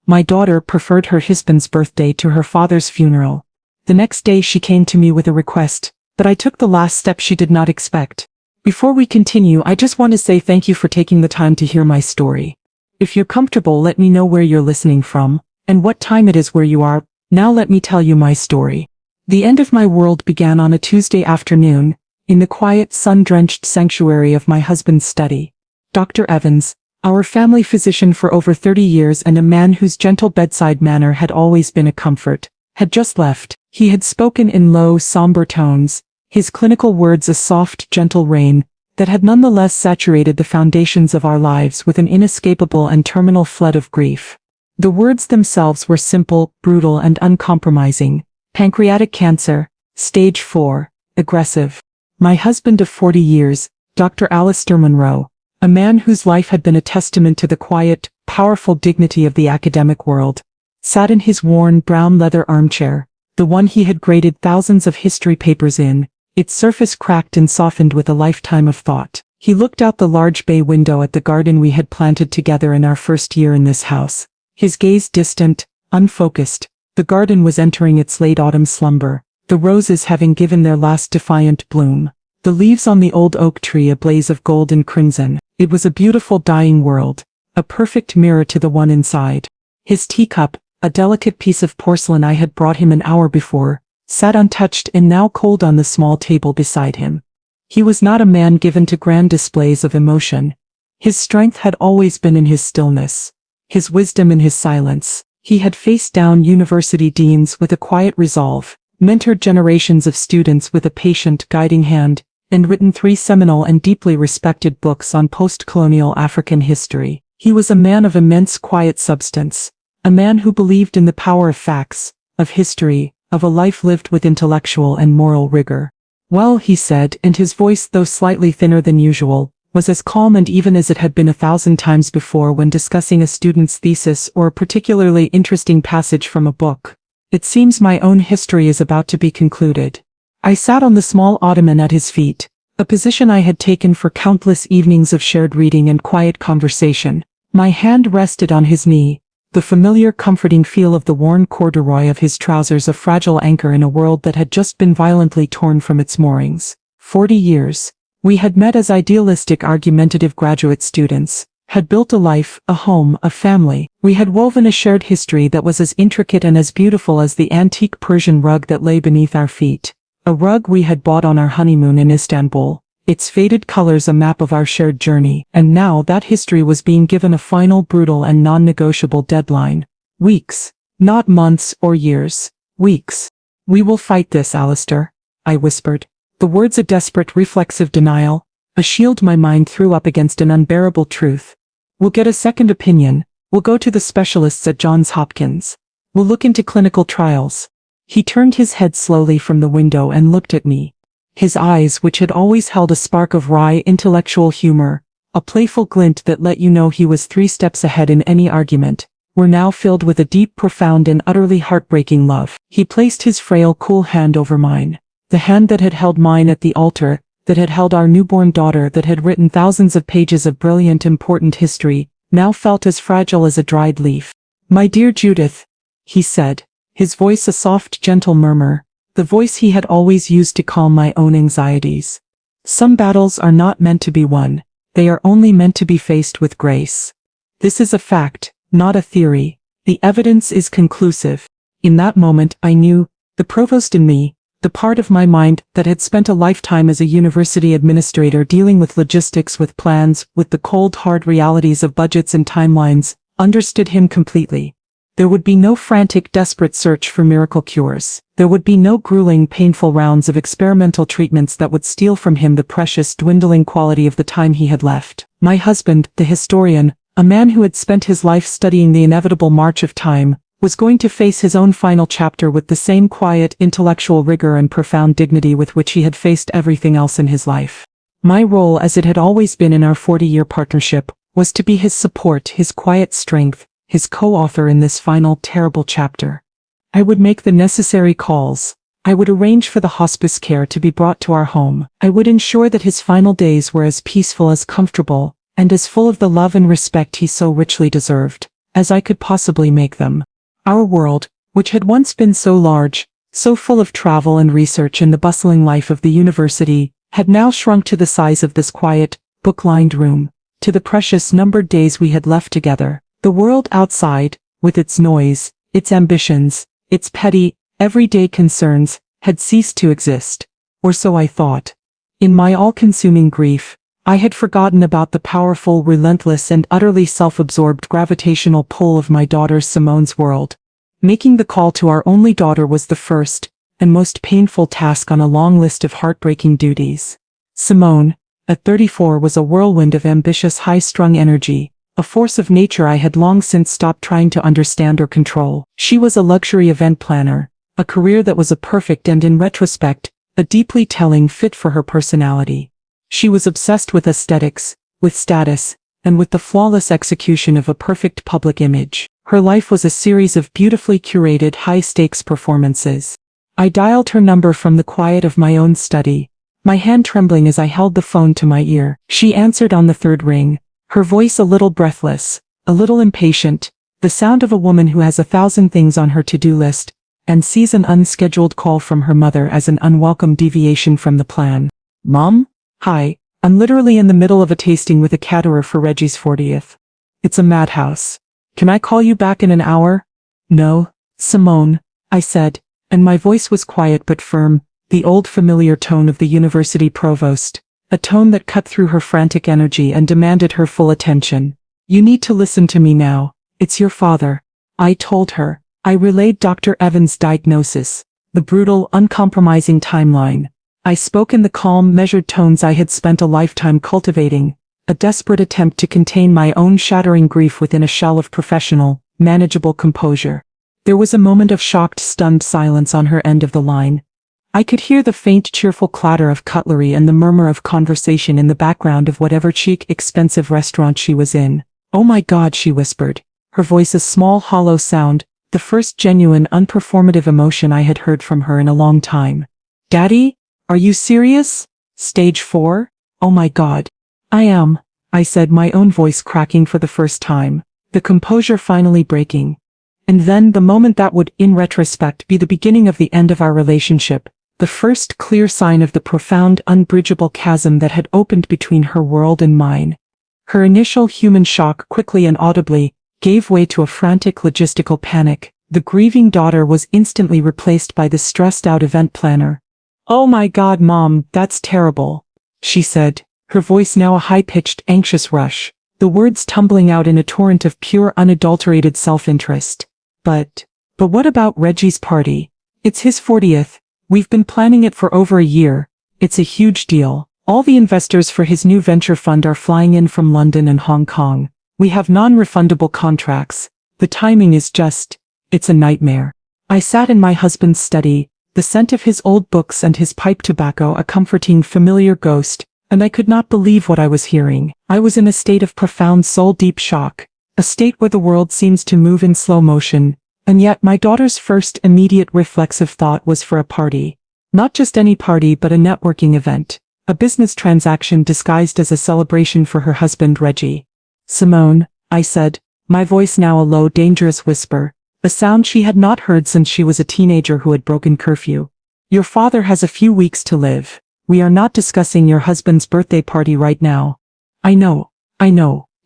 My daughter preferred her husband's birthday to her father's funeral. The next day she came to me with a request, but I took the last step she did not expect. Before we continue, I just want to say thank you for taking the time to hear my story. If you're comfortable, let me know where you're listening from, and what time it is where you are. Now let me tell you my story. The end of my world began on a Tuesday afternoon, in the quiet, sun-drenched sanctuary of my husband's study. Dr. Evans, our family physician for over 30 years and a man whose gentle bedside manner had always been a comfort, had just left. He had spoken in low, somber tones, his clinical words a soft, gentle rain that had nonetheless saturated the foundations of our lives with an inescapable and terminal flood of grief. The words themselves were simple, brutal, and uncompromising. Pancreatic cancer, stage 4, aggressive. My husband of 40 years, Dr. Alistair Munro, a man whose life had been a testament to the quiet, powerful dignity of the academic world, sat in his worn brown leather armchair, the one he had graded thousands of history papers in, its surface cracked and softened with a lifetime of thought. He looked out the large bay window at the garden we had planted together in our first year in this house. His gaze distant, unfocused. The garden was entering its late autumn slumber, the roses having given their last defiant bloom, the leaves on the old oak tree a blaze of gold and crimson. It was a beautiful dying world, a perfect mirror to the one inside. His teacup, a delicate piece of porcelain I had brought him an hour before, sat untouched and now cold on the small table beside him. He was not a man given to grand displays of emotion. His strength had always been in his stillness, his wisdom in his silence. He had faced down university deans with a quiet resolve, mentored generations of students with a patient, guiding hand, and written 3 seminal and deeply respected books on post-colonial African history. He was a man of immense quiet substance, a man who believed in the power of facts, of history, of a life lived with intellectual and moral rigor. Well, he said, and his voice, though slightly thinner than usual, was as calm and even as it had been 1,000 times before when discussing a student's thesis or a particularly interesting passage from a book. It seems my own history is about to be concluded. I sat on the small ottoman at his feet, a position I had taken for countless evenings of shared reading and quiet conversation. My hand rested on his knee, the familiar comforting feel of the worn corduroy of his trousers a fragile anchor in a world that had just been violently torn from its moorings. 40 years. We had met as idealistic, argumentative graduate students, had built a life, a home, a family. We had woven a shared history that was as intricate and as beautiful as the antique Persian rug that lay beneath our feet. A rug we had bought on our honeymoon in Istanbul, its faded colors a map of our shared journey, and now that history was being given a final, brutal and non-negotiable deadline. Weeks. Not months or years. Weeks. "We will fight this, Alistair," I whispered. The words a desperate, reflexive denial, a shield my mind threw up against an unbearable truth. "We'll get a second opinion. We'll go to the specialists at Johns Hopkins. We'll look into clinical trials." He turned his head slowly from the window and looked at me. His eyes, which had always held a spark of wry intellectual humor, a playful glint that let you know he was 3 steps ahead in any argument, were now filled with a deep, profound and utterly heartbreaking love. He placed his frail, cool hand over mine, the hand that had held mine at the altar, that had held our newborn daughter, that had written thousands of pages of brilliant, important history, now felt as fragile as a dried leaf. "My dear Judith," he said, his voice a soft, gentle murmur, the voice he had always used to calm my own anxieties. "Some battles are not meant to be won, they are only meant to be faced with grace. This is a fact, not a theory. The evidence is conclusive." In that moment I knew, the provost in me, the part of my mind that had spent a lifetime as a university administrator dealing with logistics, with plans, with the cold hard realities of budgets and timelines, understood him completely. There would be no frantic, desperate search for miracle cures. There would be no grueling, painful rounds of experimental treatments that would steal from him the precious, dwindling quality of the time he had left. My husband, the historian, a man who had spent his life studying the inevitable march of time, was going to face his own final chapter with the same quiet, intellectual rigor and profound dignity with which he had faced everything else in his life. My role, as it had always been in our 40-year partnership, was to be his support, his quiet strength, his co-author in this final, terrible chapter. I would make the necessary calls. I would arrange for the hospice care to be brought to our home. I would ensure that his final days were as peaceful, as comfortable, and as full of the love and respect he so richly deserved. as I could possibly make them. Our world, which had once been so large, so full of travel and research and the bustling life of the university, had now shrunk to the size of this quiet, book-lined room, to the precious numbered days we had left together. The world outside, with its noise, its ambitions, its petty, everyday concerns, had ceased to exist. Or so I thought. In my all-consuming grief, I had forgotten about the powerful, relentless and utterly self-absorbed gravitational pull of my daughter Simone's world. Making the call to our only daughter was the first and most painful task on a long list of heartbreaking duties. Simone, at 34, was a whirlwind of ambitious, high-strung energy, a force of nature I had long since stopped trying to understand or control. She was a luxury event planner, a career that was a perfect and, in retrospect, a deeply telling fit for her personality. She was obsessed with aesthetics, with status, and with the flawless execution of a perfect public image. Her life was a series of beautifully curated high-stakes performances. I dialed her number from the quiet of my own study, my hand trembling as I held the phone to my ear. She answered on the third ring, her voice a little breathless, a little impatient, the sound of a woman who has 1,000 things on her to-do list, and sees an unscheduled call from her mother as an unwelcome deviation from the plan. Mom? Hi, I'm literally in the middle of a tasting with a caterer for Reggie's 40th. It's a madhouse. Can I call you back in an hour? No, Simone, I said, and my voice was quiet but firm, the old familiar tone of the university provost, a tone that cut through her frantic energy and demanded her full attention. You need to listen to me now. It's your father. I told her. I relayed Dr. Evans' diagnosis, the brutal, uncompromising timeline. I spoke in the calm, measured tones I had spent a lifetime cultivating, a desperate attempt to contain my own shattering grief within a shell of professional, manageable composure. There was a moment of shocked, stunned silence on her end of the line. I could hear the faint, cheerful clatter of cutlery and the murmur of conversation in the background of whatever chic, expensive restaurant she was in. Oh my God, she whispered, her voice a small, hollow sound, the first genuine, unperformative emotion I had heard from her in a long time. Daddy? Are you serious? Stage 4? Oh my God. I am, I said, my own voice cracking for the first time, the composure finally breaking. And then the moment that would, in retrospect, be the beginning of the end of our relationship, the first clear sign of the profound, unbridgeable chasm that had opened between her world and mine. Her initial human shock quickly and audibly gave way to a frantic logistical panic. The grieving daughter was instantly replaced by the stressed-out event planner. Oh my God, Mom, that's terrible, she said, her voice now a high-pitched, anxious rush, the words tumbling out in a torrent of pure, unadulterated self-interest. But what about Reggie's party? It's his 40th. We've been planning it for over a year. It's a huge deal. All the investors for his new venture fund are flying in from London and Hong Kong. We have non-refundable contracts. The timing is just, it's a nightmare. I sat in my husband's study, the scent of his old books and his pipe tobacco a comforting, familiar ghost, and I could not believe what I was hearing. I was in a state of profound soul-deep shock, a state where the world seems to move in slow motion, and yet my daughter's first immediate reflexive thought was for a party. Not just any party but a networking event, a business transaction disguised as a celebration for her husband Reggie. Simone, I said, my voice now a low, dangerous whisper, a sound she had not heard since she was a teenager who had broken curfew. Your father has a few weeks to live. We are not discussing your husband's birthday party right now. I know.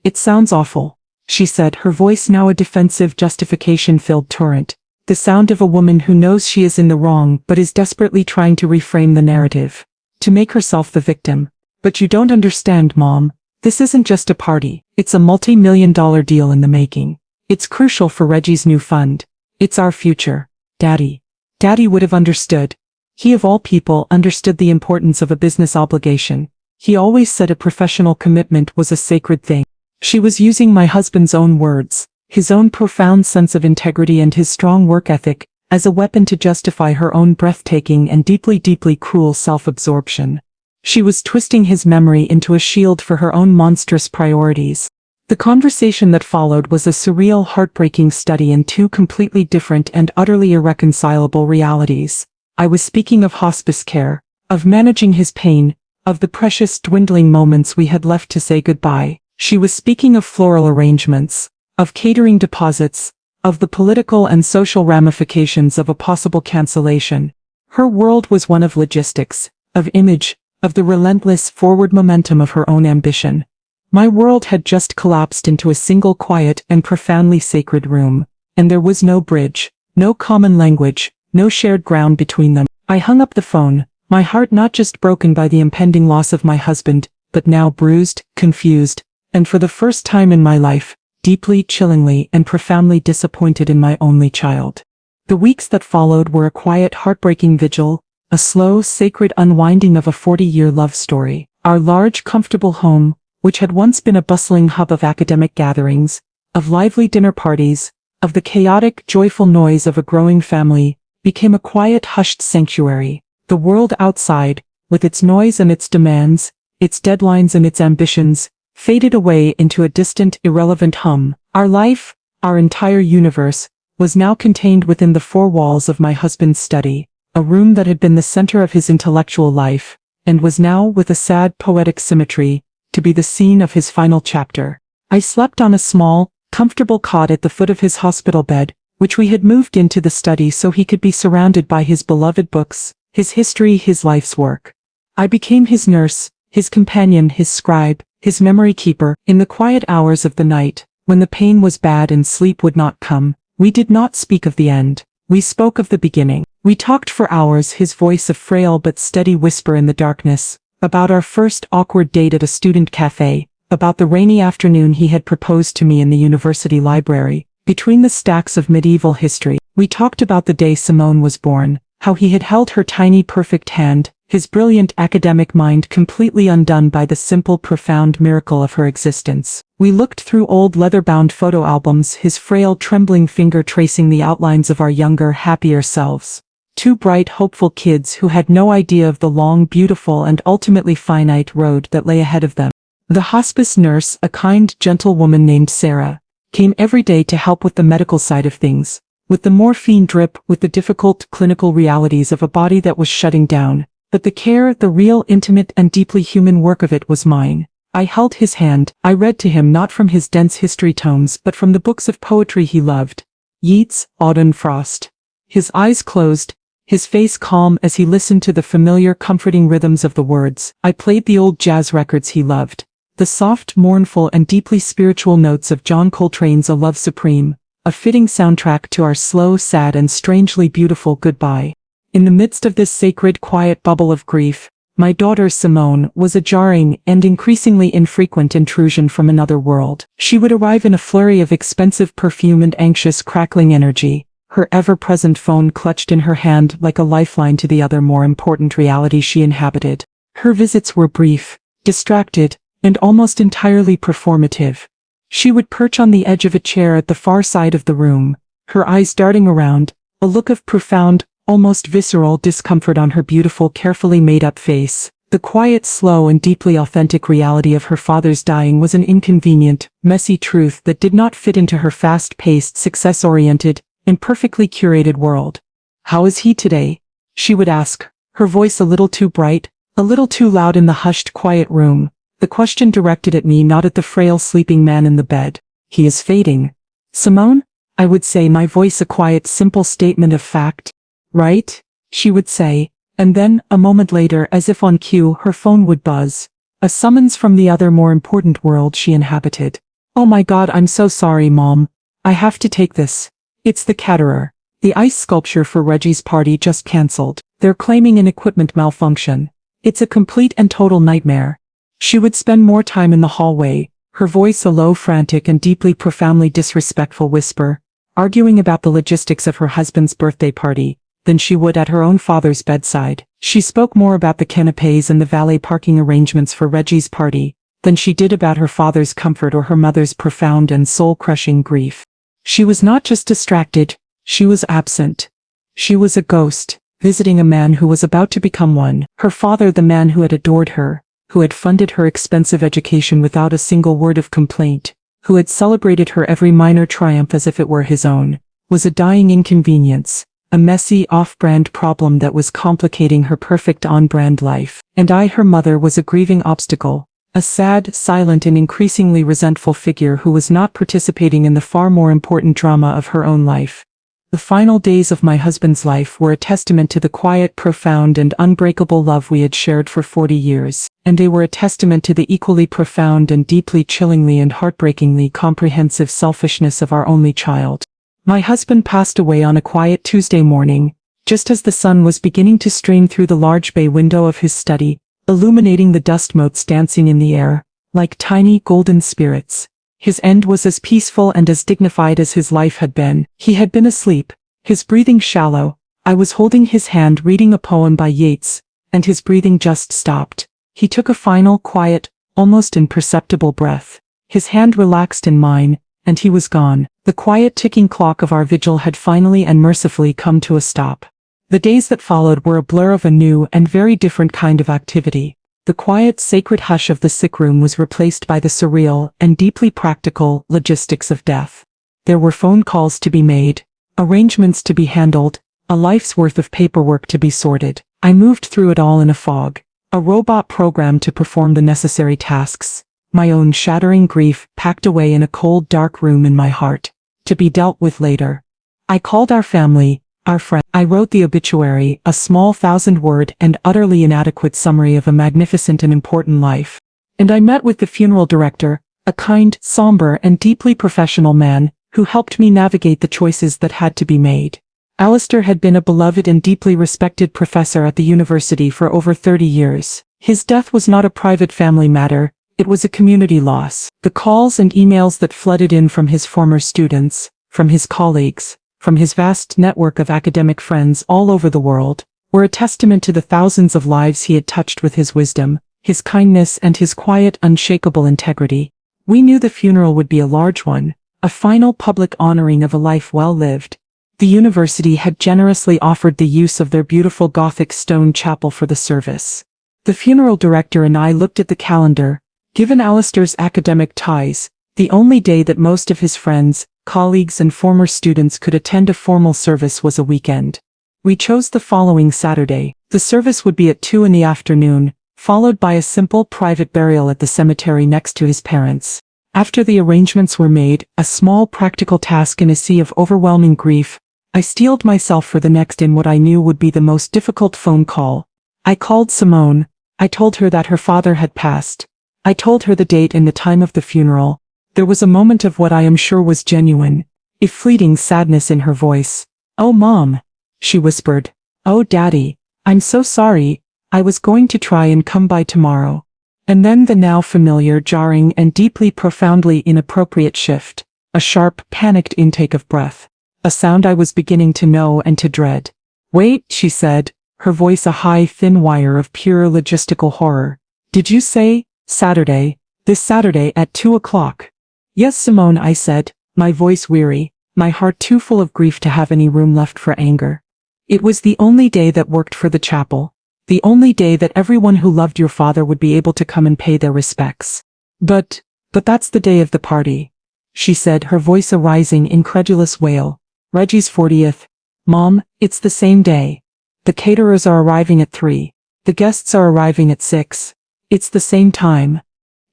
It sounds awful, she said, her voice now a defensive, justification-filled torrent, the sound of a woman who knows she is in the wrong but is desperately trying to reframe the narrative, to make herself the victim. But you don't understand, Mom. This isn't just a party. It's a multi-million-dollar deal in the making. It's crucial for Reggie's new fund. It's our future. Daddy would have understood. He of all people understood the importance of a business obligation. He always said a professional commitment was a sacred thing. She was using my husband's own words, his own profound sense of integrity and his strong work ethic, as a weapon to justify her own breathtaking and deeply, deeply cruel self-absorption. She was twisting his memory into a shield for her own monstrous priorities. The conversation that followed was a surreal, heartbreaking study in two completely different and utterly irreconcilable realities. I was speaking of hospice care, of managing his pain, of the precious, dwindling moments we had left to say goodbye. She was speaking of floral arrangements, of catering deposits, of the political and social ramifications of a possible cancellation. Her world was one of logistics, of image, of the relentless forward momentum of her own ambition. My world had just collapsed into a single quiet and profoundly sacred room, and there was no bridge, no common language, no shared ground between them. I hung up the phone, my heart not just broken by the impending loss of my husband, but now bruised, confused, and for the first time in my life, deeply, chillingly, and profoundly disappointed in my only child. The weeks that followed were a quiet, heartbreaking vigil, a slow, sacred unwinding of a 40-year love story. Our large, comfortable home, which had once been a bustling hub of academic gatherings, of lively dinner parties, of the chaotic, joyful noise of a growing family, became a quiet, hushed sanctuary. The world outside, with its noise and its demands, its deadlines and its ambitions, faded away into a distant, irrelevant hum. Our life, our entire universe, was now contained within the four walls of my husband's study, a room that had been the center of his intellectual life, and was now, with a sad, poetic symmetry, to be the scene of his final chapter. I slept on a small, comfortable cot at the foot of his hospital bed, which we had moved into the study so he could be surrounded by his beloved books, his history, his life's work. I became his nurse, his companion, his scribe, his memory keeper. In the quiet hours of the night, when the pain was bad and sleep would not come, we did not speak of the end. We spoke of the beginning. We talked for hours, his voice a frail but steady whisper in the darkness, about our first awkward date at a student cafe, about the rainy afternoon he had proposed to me in the university library. Between the stacks of medieval history, we talked about the day Simone was born, how he had held her tiny perfect hand, his brilliant academic mind completely undone by the simple profound miracle of her existence. We looked through old leather-bound photo albums, his frail trembling finger tracing the outlines of our younger, happier selves. Two bright, hopeful kids who had no idea of the long, beautiful and ultimately finite road that lay ahead of them. The hospice nurse, a kind, gentle woman named Sarah, came every day to help with the medical side of things, with the morphine drip, with the difficult clinical realities of a body that was shutting down. But the care, the real, intimate and deeply human work of it was mine. I held his hand. I read to him not from his dense history tomes but from the books of poetry he loved. Yeats, Auden Frost. His eyes closed, his face calm as he listened to the familiar, comforting rhythms of the words. I played the old jazz records he loved, the soft, mournful and deeply spiritual notes of John Coltrane's A Love Supreme, a fitting soundtrack to our slow, sad and strangely beautiful goodbye. In the midst of this sacred, quiet bubble of grief, my daughter Simone was a jarring and increasingly infrequent intrusion from another world. She would arrive in a flurry of expensive perfume and anxious, crackling energy, her ever-present phone clutched in her hand like a lifeline to the other more important reality she inhabited. Her visits were brief, distracted, and almost entirely performative. She would perch on the edge of a chair at the far side of the room, her eyes darting around, a look of profound, almost visceral discomfort on her beautiful, carefully made-up face. The quiet, slow and deeply authentic reality of her father's dying was an inconvenient, messy truth that did not fit into her fast-paced, success-oriented, and perfectly curated world. "How is he today?" she would ask, her voice a little too bright, a little too loud in the hushed, quiet room. The question directed at me, not at the frail sleeping man in the bed. "He is fading." "Simone?" I would say, my voice a quiet, simple statement of fact. "Right?" she would say, and then, a moment later, as if on cue, her phone would buzz. A summons from the other, more important world she inhabited. "Oh my God, I'm so sorry, Mom. I have to take this. It's the caterer. The ice sculpture for Reggie's party just cancelled. They're claiming an equipment malfunction. It's a complete and total nightmare." She would spend more time in the hallway, her voice a low, frantic and deeply, profoundly disrespectful whisper, arguing about the logistics of her husband's birthday party, than she would at her own father's bedside. She spoke more about the canapés and the valet parking arrangements for Reggie's party than she did about her father's comfort or her mother's profound and soul-crushing grief. She was not just distracted, she was absent. She was a ghost, visiting a man who was about to become one. Her father, the man who had adored her, who had funded her expensive education without a single word of complaint, who had celebrated her every minor triumph as if it were his own, was a dying inconvenience, a messy, off-brand problem that was complicating her perfect on-brand life. And I, her mother, was a grieving obstacle, A sad, silent and increasingly resentful figure who was not participating in the far more important drama of her own life. The final days of my husband's life were a testament to the quiet, profound and unbreakable love we had shared for 40 years, and they were a testament to the equally profound and deeply chillingly and heartbreakingly comprehensive selfishness of our only child. My husband passed away on a quiet Tuesday morning, just as the sun was beginning to stream through the large bay window of his study, illuminating the dust motes dancing in the air, like tiny golden spirits. His end was as peaceful and as dignified as his life had been. He had been asleep, his breathing shallow. I was holding his hand reading a poem by Yeats, and his breathing just stopped. He took a final, quiet, almost imperceptible breath. His hand relaxed in mine, and he was gone. The quiet ticking clock of our vigil had finally and mercifully come to a stop. The days that followed were a blur of a new and very different kind of activity. The quiet, sacred hush of the sick room was replaced by the surreal and deeply practical logistics of death. There were phone calls to be made, arrangements to be handled, a life's worth of paperwork to be sorted. I moved through it all in a fog, a robot programmed to perform the necessary tasks, my own shattering grief packed away in a cold, dark room in my heart, to be dealt with later. I called our family, our friends. I wrote the obituary, a small 1,000-word and utterly inadequate summary of a magnificent and important life. And I met with the funeral director, a kind, somber and deeply professional man, who helped me navigate the choices that had to be made. Alistair had been a beloved and deeply respected professor at the university for over 30 years. His death was not a private family matter, it was a community loss. The calls and emails that flooded in from his former students, from his colleagues, from his vast network of academic friends all over the world, were a testament to the thousands of lives he had touched with his wisdom, his kindness and his quiet, unshakable integrity. We knew the funeral would be a large one, a final public honoring of a life well lived. The university had generously offered the use of their beautiful Gothic stone chapel for the service. The funeral director and I looked at the calendar. Given Alistair's academic ties, the only day that most of his friends, colleagues and former students could attend a formal service was a weekend. We chose the following Saturday. The service would be at 2 in the afternoon, followed by a simple private burial at the cemetery next to his parents. After the arrangements were made, a small practical task in a sea of overwhelming grief, I steeled myself for the next in what I knew would be the most difficult phone call. I called Simone. I told her that her father had passed. I told her the date and the time of the funeral. There was a moment of what I am sure was genuine, if fleeting sadness in her voice. "Oh, Mom," she whispered. "Oh, Daddy, I'm so sorry. I was going to try and come by tomorrow." And then the now familiar, jarring and deeply profoundly inappropriate shift, a sharp, panicked intake of breath, a sound I was beginning to know and to dread. "Wait," she said, her voice a high, thin wire of pure logistical horror. "Did you say Saturday? This Saturday at 2 o'clock? "Yes, Simone," I said, my voice weary, my heart too full of grief to have any room left for anger. It was the only day that worked for the chapel, the only day that everyone who loved your father would be able to come and pay their respects. But that's the day of the party," she said, her voice a rising, incredulous wail. "Reggie's 40th. Mom, it's the same day. The caterers are arriving at 3. The guests are arriving at 6. It's the same time."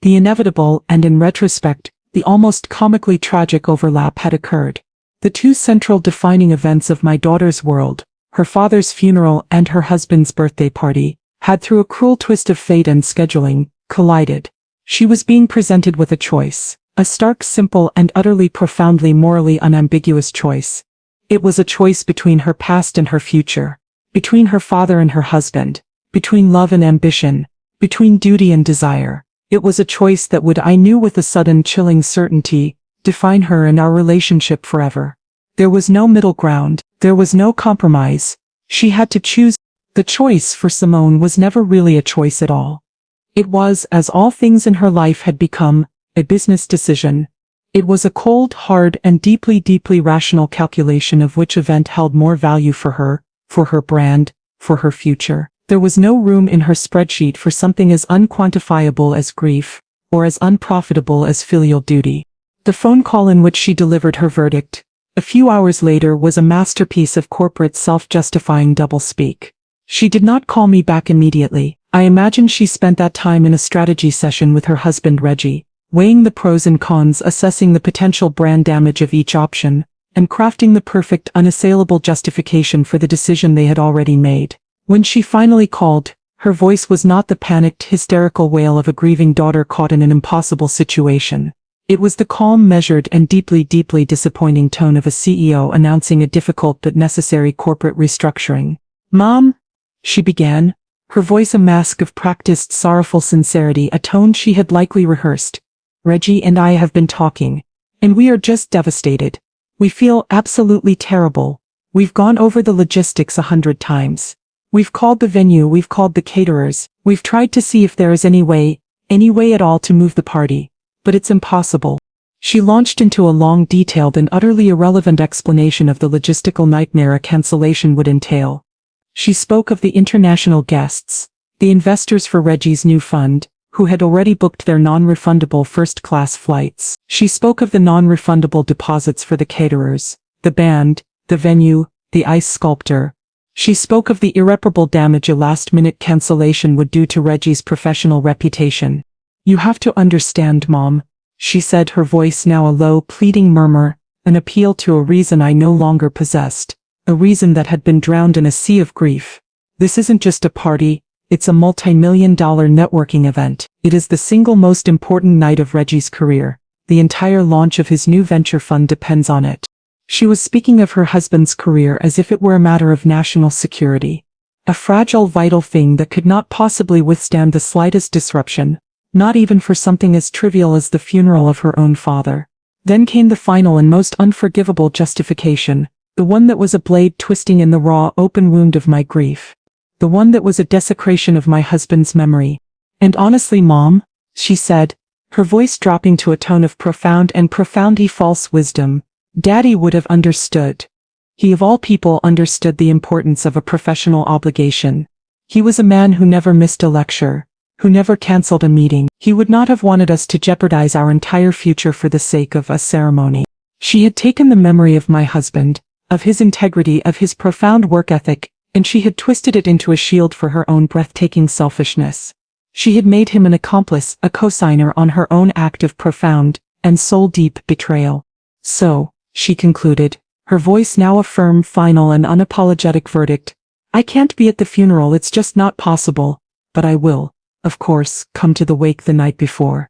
The inevitable, and in retrospect, the almost comically tragic overlap had occurred. The two central defining events of my daughter's world, her father's funeral and her husband's birthday party, had through a cruel twist of fate and scheduling, collided. She was being presented with a choice, a stark, simple and utterly profoundly morally unambiguous choice. It was a choice between her past and her future, between her father and her husband, between love and ambition, between duty and desire. It was a choice that would, I knew with a sudden chilling certainty, define her and our relationship forever. There was no middle ground, there was no compromise. She had to choose. The choice for Simone was never really a choice at all. It was, as all things in her life had become, a business decision. It was a cold, hard and deeply, deeply rational calculation of which event held more value for her brand, for her future. There was no room in her spreadsheet for something as unquantifiable as grief, or as unprofitable as filial duty. The phone call in which she delivered her verdict, a few hours later, was a masterpiece of corporate self-justifying doublespeak. She did not call me back immediately. I imagine she spent that time in a strategy session with her husband Reggie, weighing the pros and cons, assessing the potential brand damage of each option, and crafting the perfect, unassailable justification for the decision they had already made. When she finally called, her voice was not the panicked, hysterical wail of a grieving daughter caught in an impossible situation. It was the calm, measured, and deeply, deeply disappointing tone of a CEO announcing a difficult but necessary corporate restructuring. "Mom," she began, her voice a mask of practiced, sorrowful sincerity, a tone she had likely rehearsed. "Reggie and I have been talking, and we are just devastated. We feel absolutely terrible. We've gone over the logistics 100 times. We've called the venue, we've called the caterers, we've tried to see if there is any way at all to move the party. But it's impossible." She launched into a long, detailed, and utterly irrelevant explanation of the logistical nightmare a cancellation would entail. She spoke of the international guests, the investors for Reggie's new fund, who had already booked their non-refundable first-class flights. She spoke of the non-refundable deposits for the caterers, the band, the venue, the ice sculptor. She spoke of the irreparable damage a last-minute cancellation would do to Reggie's professional reputation. "You have to understand, Mom," she said, her voice now a low, pleading murmur, an appeal to a reason I no longer possessed, a reason that had been drowned in a sea of grief. "This isn't just a party, it's a multi-million-dollar networking event. It is the single most important night of Reggie's career. The entire launch of his new venture fund depends on it." She was speaking of her husband's career as if it were a matter of national security. A fragile, vital thing that could not possibly withstand the slightest disruption, not even for something as trivial as the funeral of her own father. Then came the final and most unforgivable justification, the one that was a blade twisting in the raw, open wound of my grief. The one that was a desecration of my husband's memory. "And honestly, Mom," she said, her voice dropping to a tone of profound and profoundly false wisdom, "Daddy would have understood. He of all people understood the importance of a professional obligation. He was a man who never missed a lecture, who never cancelled a meeting. He would not have wanted us to jeopardize our entire future for the sake of a ceremony." She had taken the memory of my husband, of his integrity, of his profound work ethic, and she had twisted it into a shield for her own breathtaking selfishness. She had made him an accomplice, a cosigner on her own act of profound and soul-deep betrayal. "So," she concluded, her voice now a firm, final, and unapologetic verdict, "I can't be at the funeral, it's just not possible, but I will, of course, come to the wake the night before.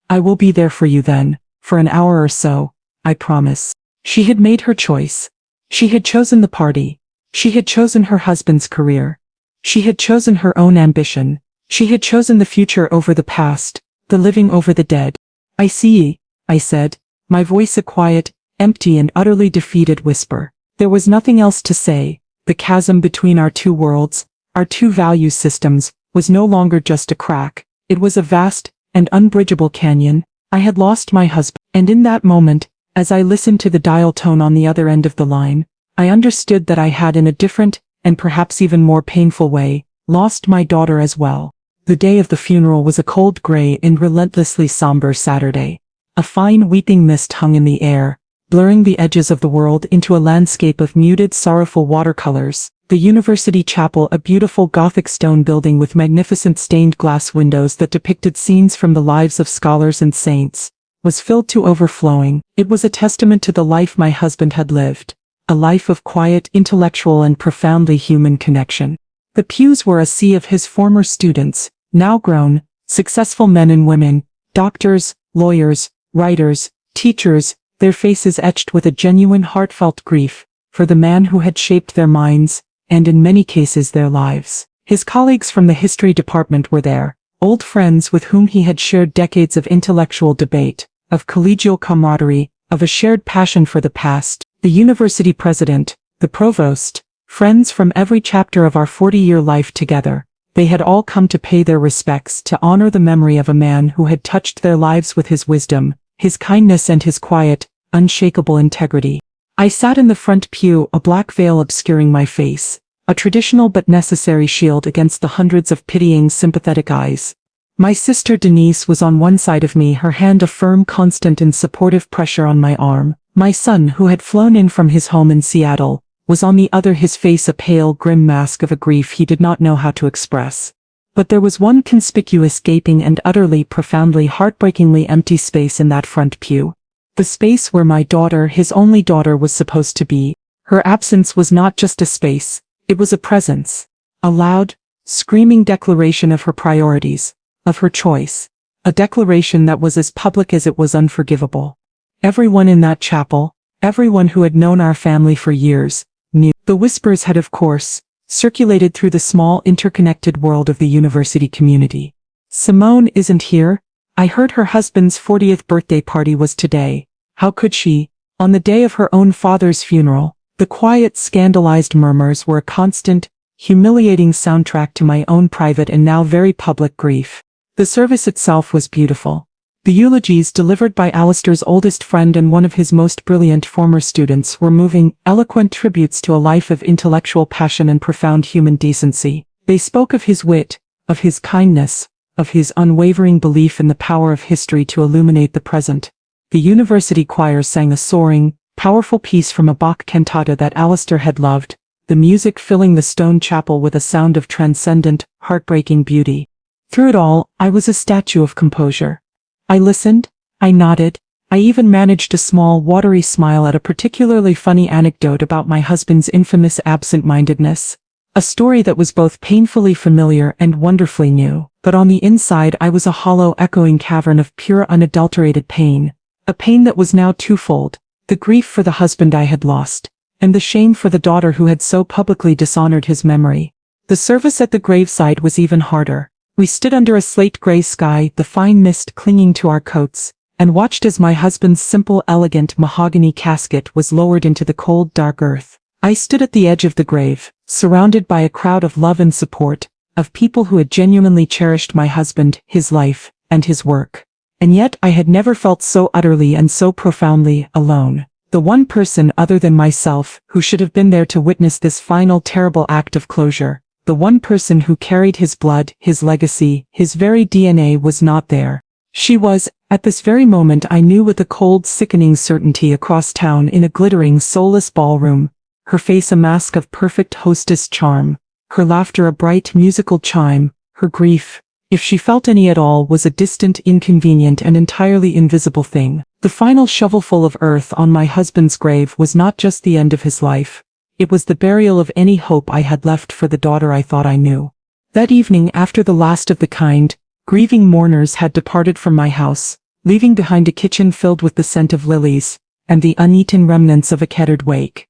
I will be there for you then, for an hour or so, I promise." She had made her choice. She had chosen the party. She had chosen her husband's career. She had chosen her own ambition. She had chosen the future over the past, the living over the dead. "I see," I said, my voice a quiet, empty, and utterly defeated whisper. There was nothing else to say. The chasm between our two worlds, our two value systems, was no longer just a crack. It was a vast and unbridgeable canyon. I had lost my husband, and in that moment, as I listened to the dial tone on the other end of the line, I understood that I had, in a different, and perhaps even more painful way, lost my daughter as well. The day of the funeral was a cold, gray, and relentlessly somber Saturday. A fine weeping mist hung in the air, blurring the edges of the world into a landscape of muted, sorrowful watercolors. The University Chapel, a beautiful Gothic stone building with magnificent stained glass windows that depicted scenes from the lives of scholars and saints, was filled to overflowing. It was a testament to the life my husband had lived, a life of quiet, intellectual, and profoundly human connection. The pews were a sea of his former students, now grown, successful men and women, doctors, lawyers, writers, teachers, their faces etched with a genuine, heartfelt grief for the man who had shaped their minds, and in many cases their lives. His colleagues from the history department were there, old friends with whom he had shared decades of intellectual debate, of collegial camaraderie, of a shared passion for the past, the university president, the provost, friends from every chapter of our 40-year life together. They had all come to pay their respects, to honor the memory of a man who had touched their lives with his wisdom, his kindness, and his quiet, unshakable integrity. I sat in the front pew, a black veil obscuring my face, a traditional but necessary shield against the hundreds of pitying, sympathetic eyes. My sister Denise was on one side of me, her hand a firm, constant, and supportive pressure on my arm. My son, who had flown in from his home in Seattle, was on the other, his face a pale, grim mask of a grief he did not know how to express. But there was one conspicuous gaping and utterly profoundly heartbreakingly empty space in that front pew. The space where my daughter, his only daughter, was supposed to be. Her absence was not just a space, it was a presence. A loud, screaming declaration of her priorities, of her choice. A declaration that was as public as it was unforgivable. Everyone in that chapel, everyone who had known our family for years, knew. The whispers had, of course, circulated through the small interconnected world of the university community. Simone isn't here? I heard her husband's 40th birthday party was today. How could she? On the day of her own father's funeral. The quiet, scandalized murmurs were a constant, humiliating soundtrack to my own private and now very public grief. The service itself was beautiful. The eulogies delivered by Alistair's oldest friend and one of his most brilliant former students were moving, eloquent tributes to a life of intellectual passion and profound human decency. They spoke of his wit, of his kindness, of his unwavering belief in the power of history to illuminate the present. The university choir sang a soaring, powerful piece from a Bach cantata that Alistair had loved, the music filling the stone chapel with a sound of transcendent, heartbreaking beauty. Through it all, I was a statue of composure. I listened, I nodded, I even managed a small, watery smile at a particularly funny anecdote about my husband's infamous absent-mindedness. A story that was both painfully familiar and wonderfully new, but on the inside I was a hollow, echoing cavern of pure, unadulterated pain. A pain that was now twofold, the grief for the husband I had lost, and the shame for the daughter who had so publicly dishonored his memory. The service at the graveside was even harder. We stood under a slate-gray sky, the fine mist clinging to our coats, and watched as my husband's simple, elegant mahogany casket was lowered into the cold, dark earth. I stood at the edge of the grave, surrounded by a crowd of love and support, of people who had genuinely cherished my husband, his life, and his work. And yet I had never felt so utterly and so profoundly alone. The one person other than myself who should have been there to witness this final terrible act of closure, the one person who carried his blood, his legacy, his very DNA was not there. She was, at this very moment I knew with a cold, sickening certainty across town in a glittering, soulless ballroom, her face a mask of perfect hostess charm, her laughter a bright musical chime, her grief, if she felt any at all, was a distant, inconvenient and entirely invisible thing. The final shovelful of earth on my husband's grave was not just the end of his life. It was the burial of any hope I had left for the daughter I thought I knew. That evening, after the last of the kind, grieving mourners had departed from my house, leaving behind a kitchen filled with the scent of lilies, and the uneaten remnants of a kettered wake,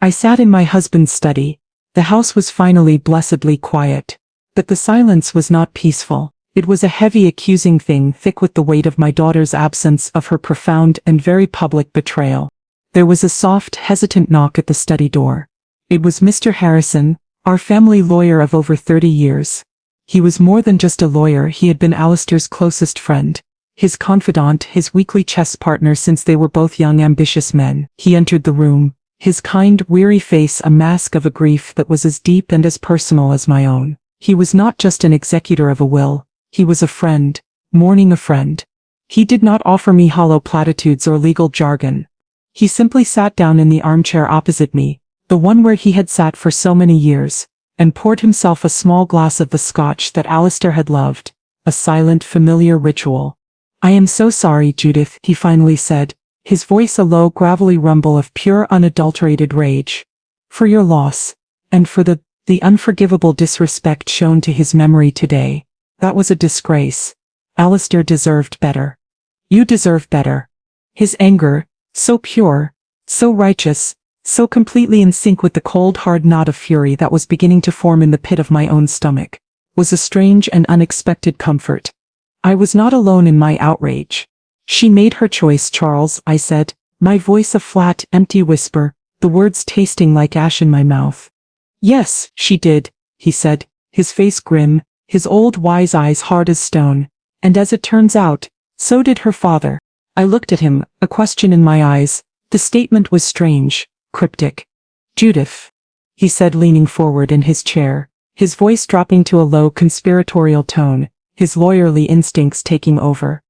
I sat in my husband's study. The house was finally blessedly quiet. But the silence was not peaceful. It was a heavy, accusing thing, thick with the weight of my daughter's absence, of her profound and very public betrayal. There was a soft, hesitant knock at the study door. It was Mr. Harrison, our family lawyer of over 30 years. He was more than just a lawyer, he had been Alistair's closest friend, his confidant, his weekly chess partner since they were both young, ambitious men. He entered the room, his kind, weary face a mask of a grief that was as deep and as personal as my own. He was not just an executor of a will, he was a friend, mourning a friend. He did not offer me hollow platitudes or legal jargon. He simply sat down in the armchair opposite me, the one where he had sat for so many years, and poured himself a small glass of the scotch that Alistair had loved, a silent, familiar ritual. "I am so sorry, Judith," he finally said, his voice a low, gravelly rumble of pure, unadulterated rage. "For your loss, and for the unforgivable disrespect shown to his memory today. That was a disgrace. Alistair deserved better. You deserve better." His anger, so pure, so righteous, so completely in sync with the cold, hard knot of fury that was beginning to form in the pit of my own stomach, was a strange and unexpected comfort. I was not alone in my outrage. "She made her choice, Charles," I said, my voice a flat, empty whisper, the words tasting like ash in my mouth. "Yes, she did," he said, his face grim, his old wise eyes hard as stone. "And as it turns out, so did her father." I looked at him, a question in my eyes. The statement was strange, cryptic. "Judith," he said, leaning forward in his chair, his voice dropping to a low, conspiratorial tone, his lawyerly instincts taking over.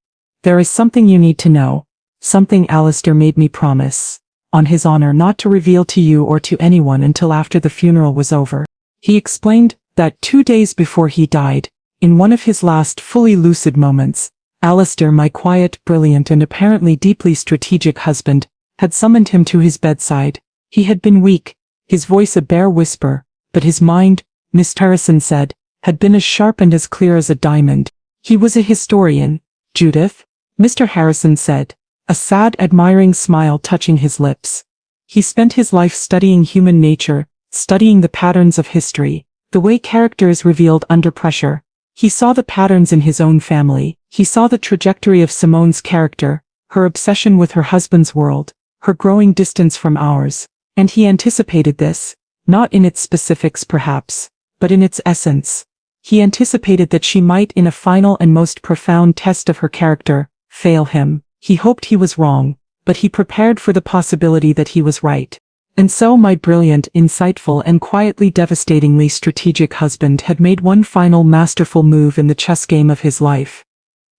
"There is something you need to know, something Alistair made me promise, on his honor, not to reveal to you or to anyone until after the funeral was over. He explained that 2 days before he died, In one of his last fully lucid moments, Alistair, my quiet, brilliant and apparently deeply strategic husband, had summoned him to his bedside. He had been weak, his voice a bare whisper, but his mind, Miss Harrison said, had been as sharp and as clear as a diamond. He was a historian, Judith, Mr. Harrison said, a sad, admiring smile touching his lips. He spent his life studying human nature, studying the patterns of history, the way character is revealed under pressure. He saw the patterns in his own family. He saw the trajectory of Simone's character, her obsession with her husband's world, her growing distance from ours. And he anticipated this, not in its specifics perhaps, but in its essence. He anticipated that she might, in a final and most profound test of her character, fail him. He hoped he was wrong, but he prepared for the possibility that he was right. And so my brilliant, insightful and quietly devastatingly strategic husband had made one final masterful move in the chess game of his life.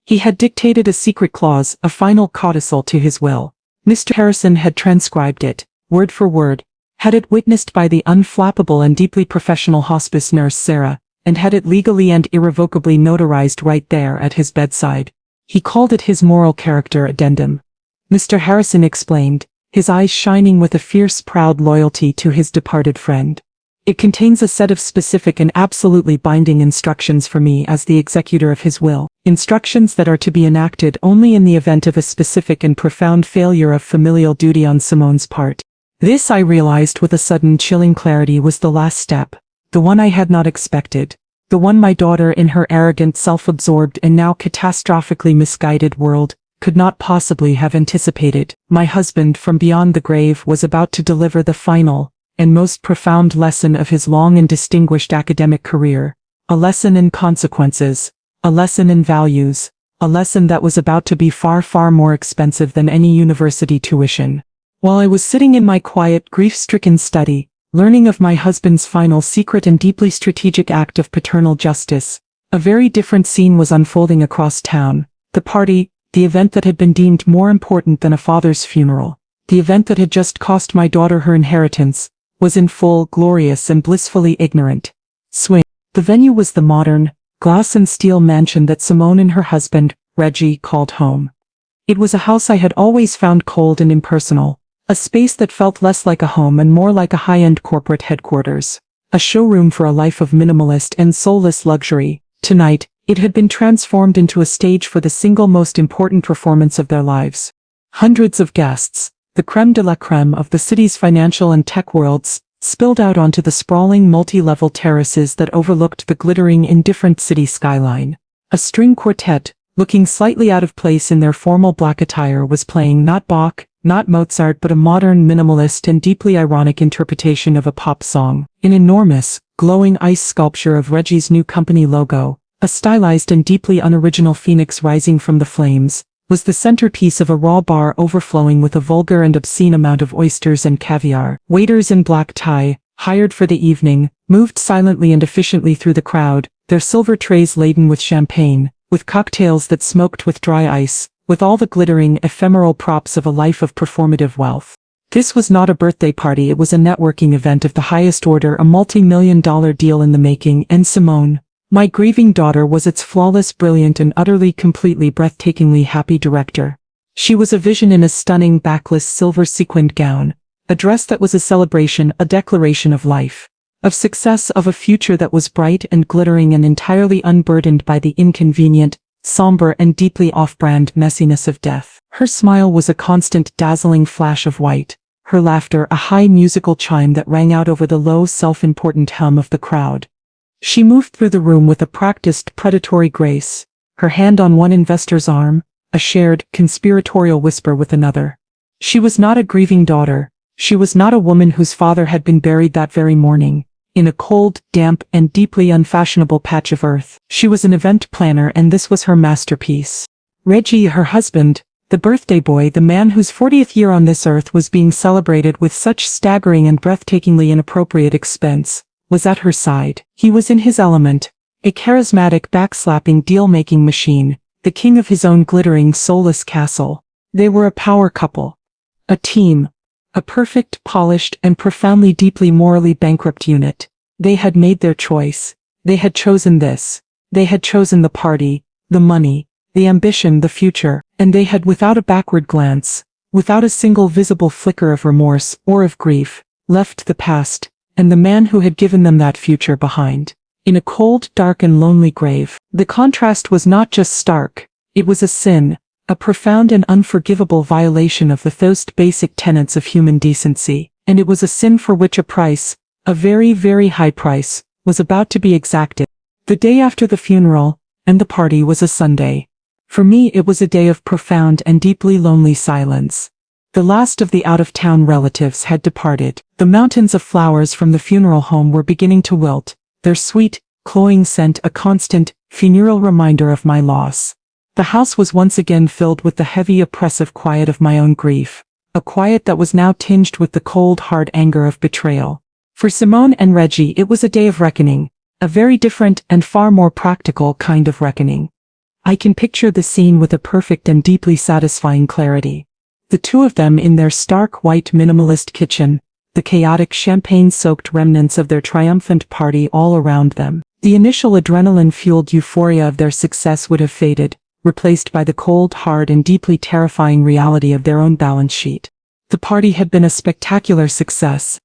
He had dictated a secret clause, a final codicil to his will. Mr. Harrison had transcribed it, word for word, had it witnessed by the unflappable and deeply professional hospice nurse Sarah, and had it legally and irrevocably notarized right there at his bedside. He called it his moral character addendum. Mr. Harrison explained, his eyes shining with a fierce, proud loyalty to his departed friend. It contains a set of specific and absolutely binding instructions for me as the executor of his will, instructions that are to be enacted only in the event of a specific and profound failure of familial duty on Simone's part. This, I realized with a sudden chilling clarity, was the last step, the one I had not expected, the one my daughter in her arrogant, self-absorbed and now catastrophically misguided world could not possibly have anticipated. My husband from beyond the grave was about to deliver the final and most profound lesson of his long and distinguished academic career, a lesson in consequences, a lesson in values, a lesson that was about to be far, far more expensive than any university tuition. While I was sitting in my quiet, grief-stricken study, learning of my husband's final secret and deeply strategic act of paternal justice, a very different scene was unfolding across town. The party, the event that had been deemed more important than a father's funeral, the event that had just cost my daughter her inheritance, was in full, glorious and blissfully ignorant swing. The venue was the modern, glass and steel mansion that Simone and her husband, Reggie, called home. It was a house I had always found cold and impersonal, a space that felt less like a home and more like a high-end corporate headquarters, a showroom for a life of minimalist and soulless luxury. Tonight, it had been transformed into a stage for the single most important performance of their lives. Hundreds of guests, the creme de la creme of the city's financial and tech worlds, spilled out onto the sprawling multi-level terraces that overlooked the glittering, indifferent city skyline. A string quartet, looking slightly out of place in their formal black attire, was playing not Bach, not Mozart, but a modern, minimalist and deeply ironic interpretation of a pop song. An enormous, glowing ice sculpture of Reggie's new company logo, a stylized and deeply unoriginal phoenix rising from the flames, was the centerpiece of a raw bar overflowing with a vulgar and obscene amount of oysters and caviar. Waiters in black tie, hired for the evening, moved silently and efficiently through the crowd, their silver trays laden with champagne, with cocktails that smoked with dry ice, with all the glittering, ephemeral props of a life of performative wealth. This was not a birthday party, it was a networking event of the highest order, a multi-million-dollar deal in the making, and Simone, my grieving daughter, was its flawless, brilliant and utterly, completely, breathtakingly happy director. She was a vision in a stunning, backless, silver-sequined gown, a dress that was a celebration, a declaration of life, of success, of a future that was bright and glittering and entirely unburdened by the inconvenient, somber and deeply off-brand messiness of death. Her smile was a constant, dazzling flash of white, her laughter a high musical chime that rang out over the low, self-important hum of the crowd. She moved through the room with a practiced, predatory grace, her hand on one investor's arm, a shared, conspiratorial whisper with another. She was not a grieving daughter, she was not a woman whose father had been buried that very morning, in a cold, damp, and deeply unfashionable patch of earth. She was an event planner, and this was her masterpiece. Reggie, her husband, the birthday boy, the man whose 40th year on this earth was being celebrated with such staggering and breathtakingly inappropriate expense, was at her side. He was in his element, a charismatic, backslapping, deal-making machine, the king of his own glittering, soulless castle. They were a power couple. A team. A perfect, polished, and profoundly, deeply morally bankrupt unit. They had made their choice. They had chosen this. They had chosen the party, the money, the ambition, the future, and they had, without a backward glance, without a single visible flicker of remorse or of grief, left the past, and the man who had given them that future behind, in a cold, dark and lonely grave. The contrast was not just stark, it was a sin, a profound and unforgivable violation of the most basic tenets of human decency, and it was a sin for which a price, a very, very high price, was about to be exacted. The day after the funeral, and the party, was a Sunday. For me it was a day of profound and deeply lonely silence. The last of the out-of-town relatives had departed. The mountains of flowers from the funeral home were beginning to wilt, their sweet, cloying scent a constant, funereal reminder of my loss. The house was once again filled with the heavy, oppressive quiet of my own grief, a quiet that was now tinged with the cold, hard anger of betrayal. For Simone and Reggie it was a day of reckoning, a very different and far more practical kind of reckoning. I can picture the scene with a perfect and deeply satisfying clarity. The two of them in their stark white minimalist kitchen, the chaotic champagne-soaked remnants of their triumphant party all around them. The initial adrenaline-fueled euphoria of their success would have faded, replaced by the cold, hard and deeply terrifying reality of their own balance sheet. The party had been a spectacular success,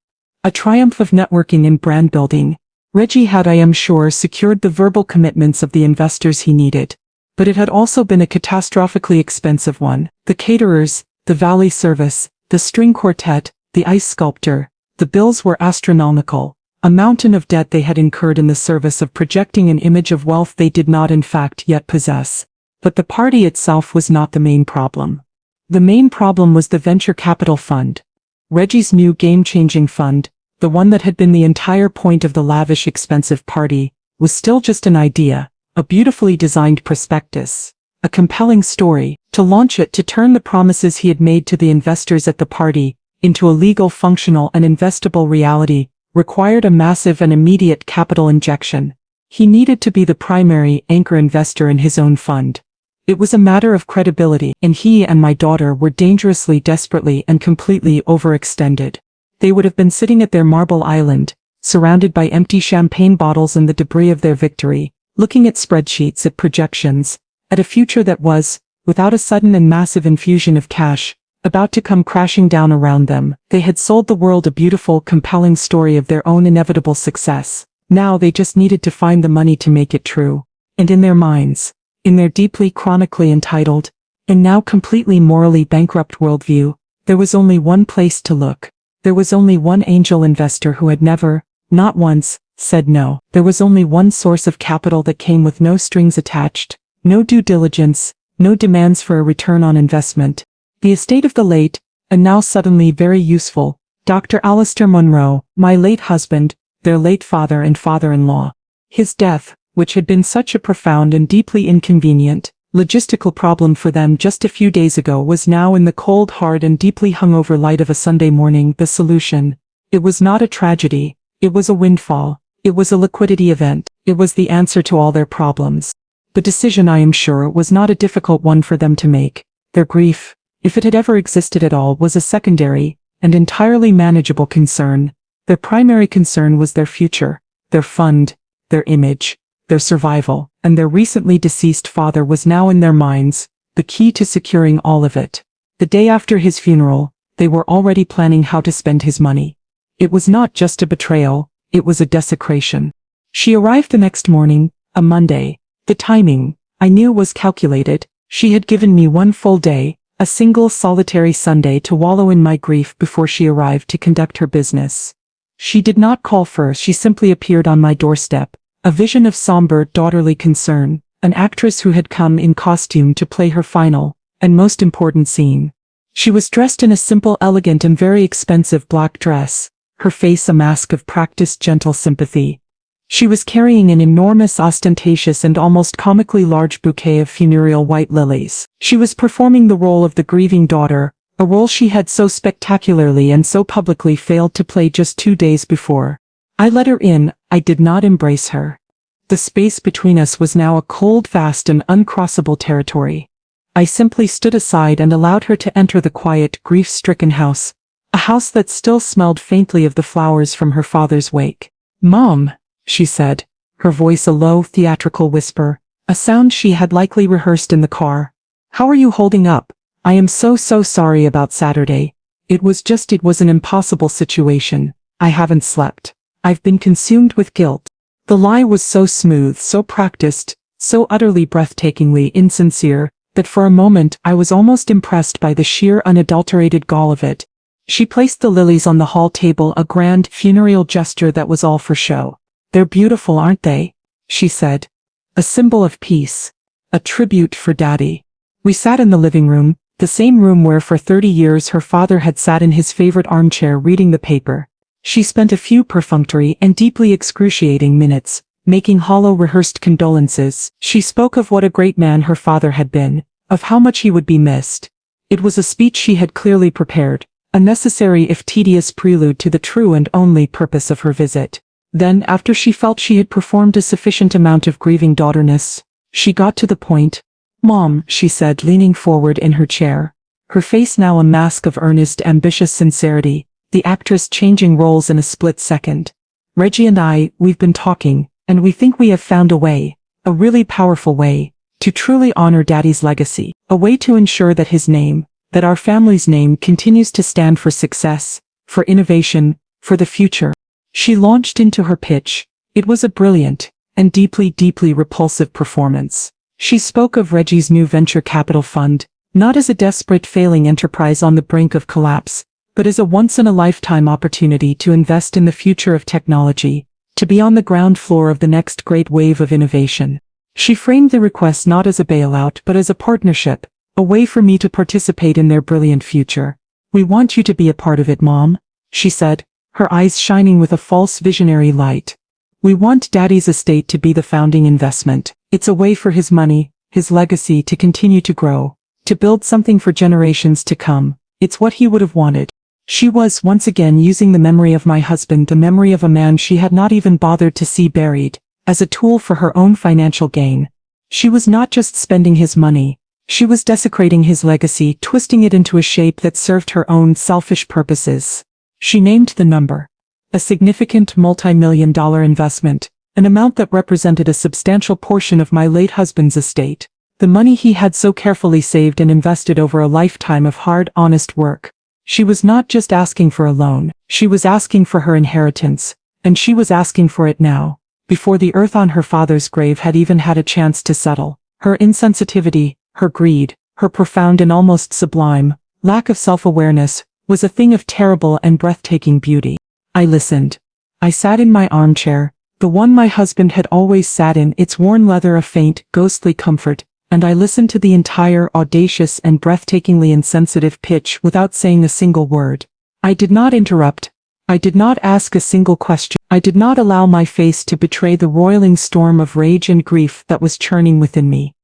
a triumph of networking and brand building. Reggie had, I am sure, secured the verbal commitments of the investors he needed. But it had also been a catastrophically expensive one. The caterers, the valet service, the string quartet, the ice sculptor, the bills were astronomical, a mountain of debt they had incurred in the service of projecting an image of wealth they did not in fact yet possess. But the party itself was not the main problem. The main problem was the venture capital fund. Reggie's new game-changing fund, the one that had been the entire point of the lavish, expensive party, was still just an idea. A beautifully designed prospectus, a compelling story. To launch it, to turn the promises he had made to the investors at the party into a legal, functional and investable reality, required a massive and immediate capital injection. He needed to be the primary anchor investor in his own fund. It was a matter of credibility, and he and my daughter were dangerously, desperately and completely overextended. They would have been sitting at their marble island, surrounded by empty champagne bottles and the debris of their victory, looking at spreadsheets, at projections, at a future that was, without a sudden and massive infusion of cash, about to come crashing down around them. They had sold the world a beautiful, compelling story of their own inevitable success. Now they just needed to find the money to make it true. And in their minds, in their deeply, chronically entitled, and now completely morally bankrupt worldview, there was only one place to look. There was only one angel investor who had never, not once, said no. There was only one source of capital that came with no strings attached, no due diligence, no demands for a return on investment. The estate of the late, and now suddenly very useful, Dr. Alistair Munro, my late husband, their late father and father-in-law. His death, which had been such a profound and deeply inconvenient, logistical problem for them just a few days ago, was now, in the cold, hard and deeply hungover light of a Sunday morning, the solution. It was not a tragedy, it was a windfall. It was a liquidity event. It was the answer to all their problems. The decision, I am sure, was not a difficult one for them to make. Their grief, if it had ever existed at all, was a secondary and entirely manageable concern. Their primary concern was their future, their fund, their image, their survival, and their recently deceased father was now in their minds, the key to securing all of it. The day after his funeral, they were already planning how to spend his money. It was not just a betrayal. It was a desecration. She arrived the next morning, a Monday. The timing, I knew, was calculated. She had given me one full day, a single solitary Sunday, to wallow in my grief before she arrived to conduct her business. She did not call first, she simply appeared on my doorstep, a vision of somber, daughterly concern, an actress who had come in costume to play her final, and most important scene. She was dressed in a simple, elegant and very expensive black dress, her face a mask of practiced gentle sympathy. She was carrying an enormous, ostentatious and almost comically large bouquet of funereal white lilies. She was performing the role of the grieving daughter, a role she had so spectacularly and so publicly failed to play just 2 days before. I let her in. I did not embrace her. The space between us was now a cold, vast and uncrossable territory. I simply stood aside and allowed her to enter the quiet, grief-stricken house, a house that still smelled faintly of the flowers from her father's wake. "Mom," she said, her voice a low, theatrical whisper, a sound she had likely rehearsed in the car. How are you holding up? I am so sorry about Saturday. It was an impossible situation. I haven't slept. I've been consumed with guilt. The lie was so smooth, so practiced, so utterly breathtakingly insincere, that for a moment I was almost impressed by the sheer unadulterated gall of it. She placed the lilies on the hall table, a grand, funereal gesture that was all for show. They're beautiful, aren't they? She said. A symbol of peace. A tribute for Daddy. We sat in the living room, the same room where for 30 years her father had sat in his favorite armchair reading the paper. She spent a few perfunctory and deeply excruciating minutes, making hollow rehearsed condolences. She spoke of what a great man her father had been, of how much he would be missed. It was a speech she had clearly prepared, a necessary if tedious prelude to the true and only purpose of her visit. Then, after she felt she had performed a sufficient amount of grieving daughterness, she got to the point. Mom, she said, leaning forward in her chair, her face now a mask of earnest, ambitious sincerity, the actress changing roles in a split second. Reggie and I, we've been talking, and we think we have found a way, a really powerful way, to truly honor Daddy's legacy, a way to ensure that his name, that our family's name continues to stand for success, for innovation, for the future. She launched into her pitch. It was a brilliant and deeply repulsive performance. She spoke of Reggie's new venture capital fund, not as a desperate failing enterprise on the brink of collapse, but as a once-in-a-lifetime opportunity to invest in the future of technology, to be on the ground floor of the next great wave of innovation. She framed the request not as a bailout but as a partnership, a way for me to participate in their brilliant future. We want you to be a part of it, Mom, she said, her eyes shining with a false visionary light. We want Daddy's estate to be the founding investment. It's a way for his money, his legacy to continue to grow, to build something for generations to come. It's what he would have wanted. She was once again using the memory of my husband, the memory of a man she had not even bothered to see buried, as a tool for her own financial gain. She was not just spending his money. She was desecrating his legacy, twisting it into a shape that served her own selfish purposes. She named the number. A significant multi-million-dollar investment, an amount that represented a substantial portion of my late husband's estate, the money he had so carefully saved and invested over a lifetime of hard, honest work. She was not just asking for a loan, she was asking for her inheritance, and she was asking for it now, before the earth on her father's grave had even had a chance to settle. Her insensitivity, her greed, her profound and almost sublime lack of self-awareness, was a thing of terrible and breathtaking beauty. I listened. I sat in my armchair, the one my husband had always sat in, its worn leather a faint, ghostly comfort, and I listened to the entire audacious and breathtakingly insensitive pitch without saying a single word. I did not interrupt. I did not ask a single question. I did not allow my face to betray the roiling storm of rage and grief that was churning within me.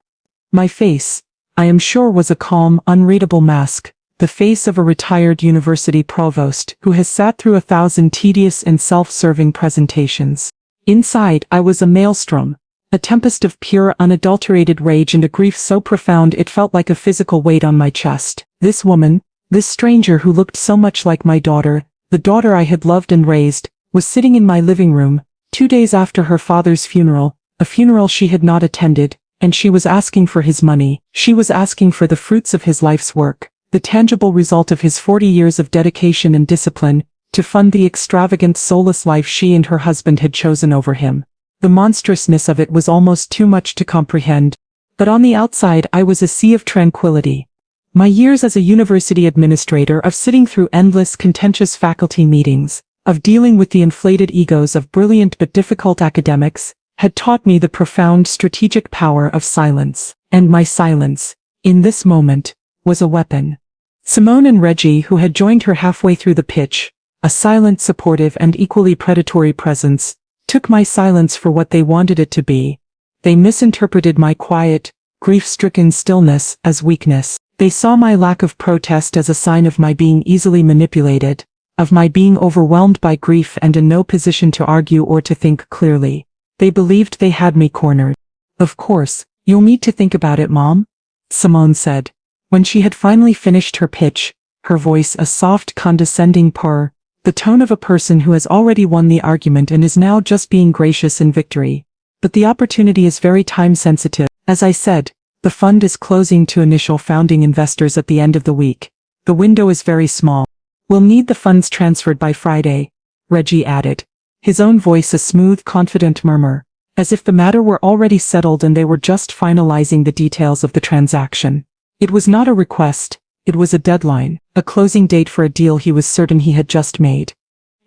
My face, I am sure, was a calm, unreadable mask, the face of a retired university provost who has sat through 1,000 tedious and self-serving presentations. Inside, I was a maelstrom, a tempest of pure, unadulterated rage and a grief so profound it felt like a physical weight on my chest. This woman, this stranger who looked so much like my daughter, the daughter I had loved and raised, was sitting in my living room, 2 days after her father's funeral, a funeral she had not attended, and she was asking for his money. She was asking for the fruits of his life's work, the tangible result of his 40 years of dedication and discipline, to fund the extravagant, soulless life she and her husband had chosen over him. The monstrousness of it was almost too much to comprehend, but on the outside I was a sea of tranquility. My years as a university administrator, of sitting through endless, contentious faculty meetings, of dealing with the inflated egos of brilliant but difficult academics, had taught me the profound strategic power of silence, and my silence, in this moment, was a weapon. Simone and Reggie, who had joined her halfway through the pitch, a silent, supportive and equally predatory presence, took my silence for what they wanted it to be. They misinterpreted my quiet, grief-stricken stillness as weakness. They saw my lack of protest as a sign of my being easily manipulated, of my being overwhelmed by grief and in no position to argue or to think clearly. They believed they had me cornered. Of course, you'll need to think about it, Mom, Simone said. When she had finally finished her pitch, her voice a soft, condescending purr, the tone of a person who has already won the argument and is now just being gracious in victory. But the opportunity is very time sensitive. As I said, the fund is closing to initial founding investors at the end of the week. The window is very small. We'll need the funds transferred by Friday, Reggie added, his own voice a smooth, confident murmur, as if the matter were already settled and they were just finalizing the details of the transaction. It was not a request, it was a deadline, a closing date for a deal he was certain he had just made.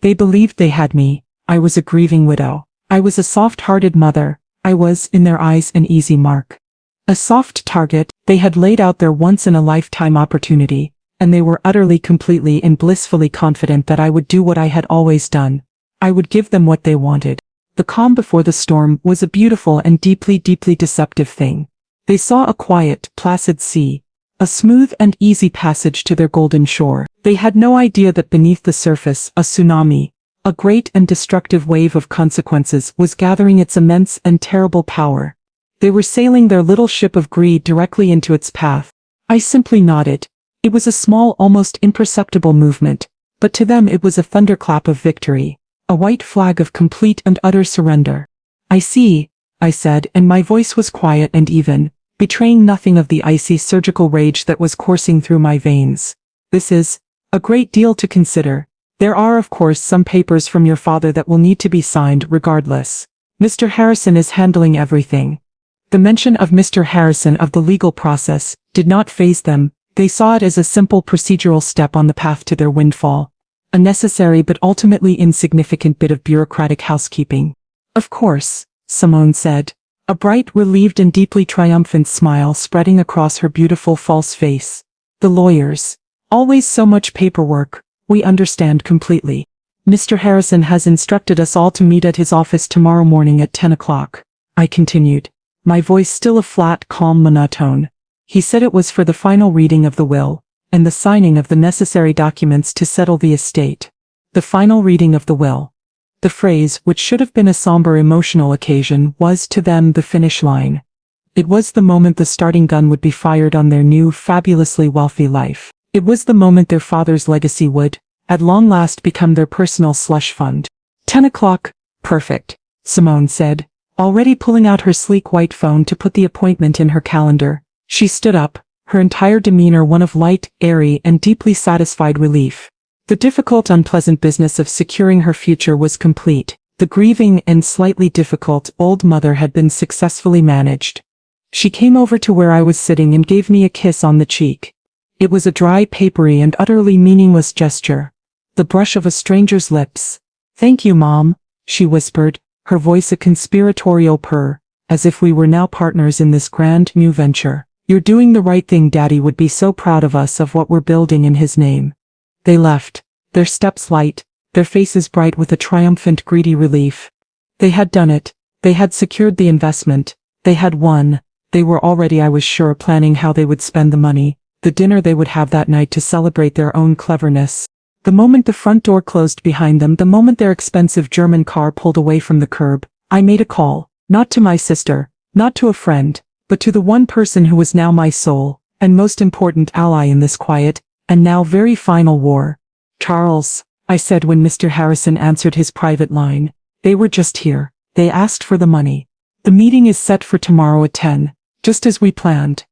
They believed they had me. I was a grieving widow. I was a soft-hearted mother. I was, in their eyes, an easy mark. A soft target. They had laid out their once-in-a-lifetime opportunity, and they were utterly, completely and blissfully confident that I would do what I had always done. I would give them what they wanted. The calm before the storm was a beautiful and deeply, deeply deceptive thing. They saw a quiet, placid sea, a smooth and easy passage to their golden shore. They had no idea that beneath the surface, a tsunami, a great and destructive wave of consequences, was gathering its immense and terrible power. They were sailing their little ship of greed directly into its path. I simply nodded. It was a small, almost imperceptible movement, but to them it was a thunderclap of victory, a white flag of complete and utter surrender. I see, I said, and my voice was quiet and even, betraying nothing of the icy surgical rage that was coursing through my veins. This is a great deal to consider. There are of course some papers from your father that will need to be signed regardless. Mr. Harrison is handling everything. The mention of Mr. Harrison of the legal process did not faze them. They saw it as a simple procedural step on the path to their windfall. A necessary but ultimately insignificant bit of bureaucratic housekeeping. Of course, Simone said, a bright, relieved and deeply triumphant smile spreading across her beautiful false face. The lawyers. Always so much paperwork. We understand completely. Mr. Harrison has instructed us all to meet at his office tomorrow morning at 10 o'clock. I continued, my voice still a flat, calm monotone. He said it was for the final reading of the will, and the signing of the necessary documents to settle the estate. The final reading of the will. The phrase, which should have been a somber emotional occasion, was to them the finish line. It was the moment the starting gun would be fired on their new, fabulously wealthy life. It was the moment their father's legacy would, at long last, become their personal slush fund. 10 o'clock, perfect, Simone said, already pulling out her sleek white phone to put the appointment in her calendar. She stood up, her entire demeanor one of light, airy, and deeply satisfied relief. The difficult, unpleasant business of securing her future was complete. The grieving and slightly difficult old mother had been successfully managed. She came over to where I was sitting and gave me a kiss on the cheek. It was a dry, papery, and utterly meaningless gesture. The brush of a stranger's lips. Thank you, Mom, she whispered, her voice a conspiratorial purr, as if we were now partners in this grand new venture. You're doing the right thing. Daddy would be so proud of us, of what we're building in his name. They left, their steps light, their faces bright with a triumphant, greedy relief. They had done it. They had secured the investment. They had won. They were already, I was sure, planning how they would spend the money, the dinner they would have that night to celebrate their own cleverness. The moment the front door closed behind them, the moment their expensive German car pulled away from the curb, I made a call, not to my sister, not to a friend, but to the one person who was now my sole, and most important ally in this quiet, and now very final war. Charles, I said when Mr. Harrison answered his private line, they were just here. They asked for the money. The meeting is set for tomorrow at 10, just as we planned.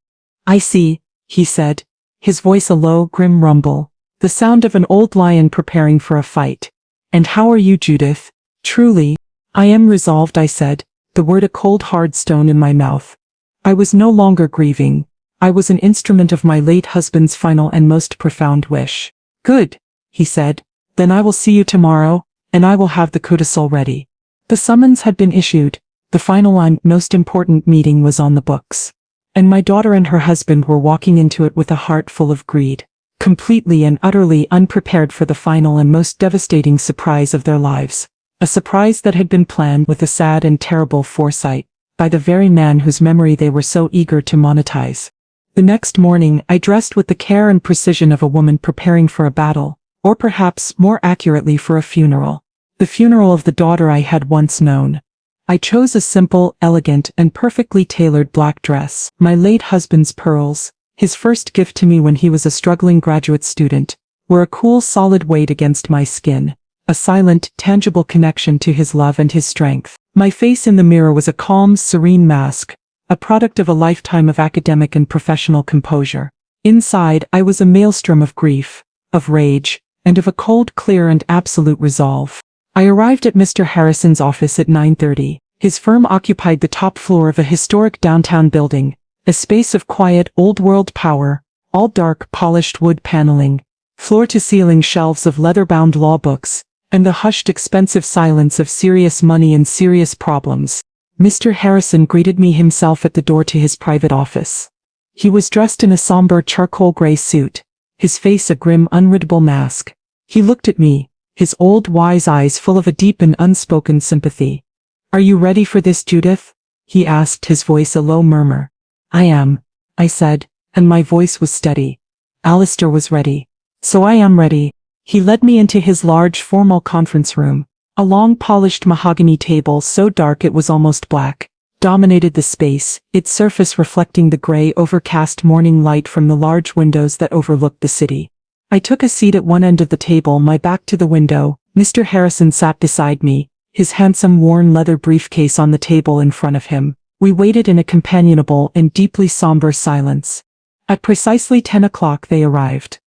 I see, he said, his voice a low, grim rumble, the sound of an old lion preparing for a fight. And how are you, Judith? Truly, I am resolved, I said, the word a cold, hard stone in my mouth. I was no longer grieving. I was an instrument of my late husband's final and most profound wish. Good, he said, then I will see you tomorrow, and I will have the codicil ready. The summons had been issued, the final and most important meeting was on the books. And my daughter and her husband were walking into it with a heart full of greed, completely and utterly unprepared for the final and most devastating surprise of their lives. A surprise that had been planned with a sad and terrible foresight, by the very man whose memory they were so eager to monetize. The next morning I dressed with the care and precision of a woman preparing for a battle, or perhaps more accurately for a funeral. The funeral of the daughter I had once known. I chose a simple, elegant, and perfectly tailored black dress. My late husband's pearls, his first gift to me when he was a struggling graduate student, were a cool, solid weight against my skin, a silent, tangible connection to his love and his strength. My face in the mirror was a calm, serene mask, a product of a lifetime of academic and professional composure. Inside, I was a maelstrom of grief, of rage, and of a cold, clear and absolute resolve. I arrived at Mr. Harrison's office at 9:30. His firm occupied the top floor of a historic downtown building, a space of quiet, old-world power, all dark, polished wood paneling, floor-to-ceiling shelves of leather-bound law books, and the hushed, expensive silence of serious money and serious problems. Mr. Harrison greeted me himself at the door to his private office. He was dressed in a somber charcoal gray suit, his face a grim, unreadable mask. He looked at me, his old wise eyes full of a deep and unspoken sympathy. "Are you ready for this, Judith?" he asked, his voice a low murmur. "I am," I said, and my voice was steady. "Alistair was ready. So I am ready." He led me into his large, formal conference room. A long, polished mahogany table, so dark it was almost black, dominated the space, its surface reflecting the gray, overcast morning light from the large windows that overlooked the city. I took a seat at one end of the table, my back to the window. Mr. Harrison sat beside me, his handsome worn leather briefcase on the table in front of him. We waited in a companionable and deeply somber silence. At precisely 10 o'clock they arrived.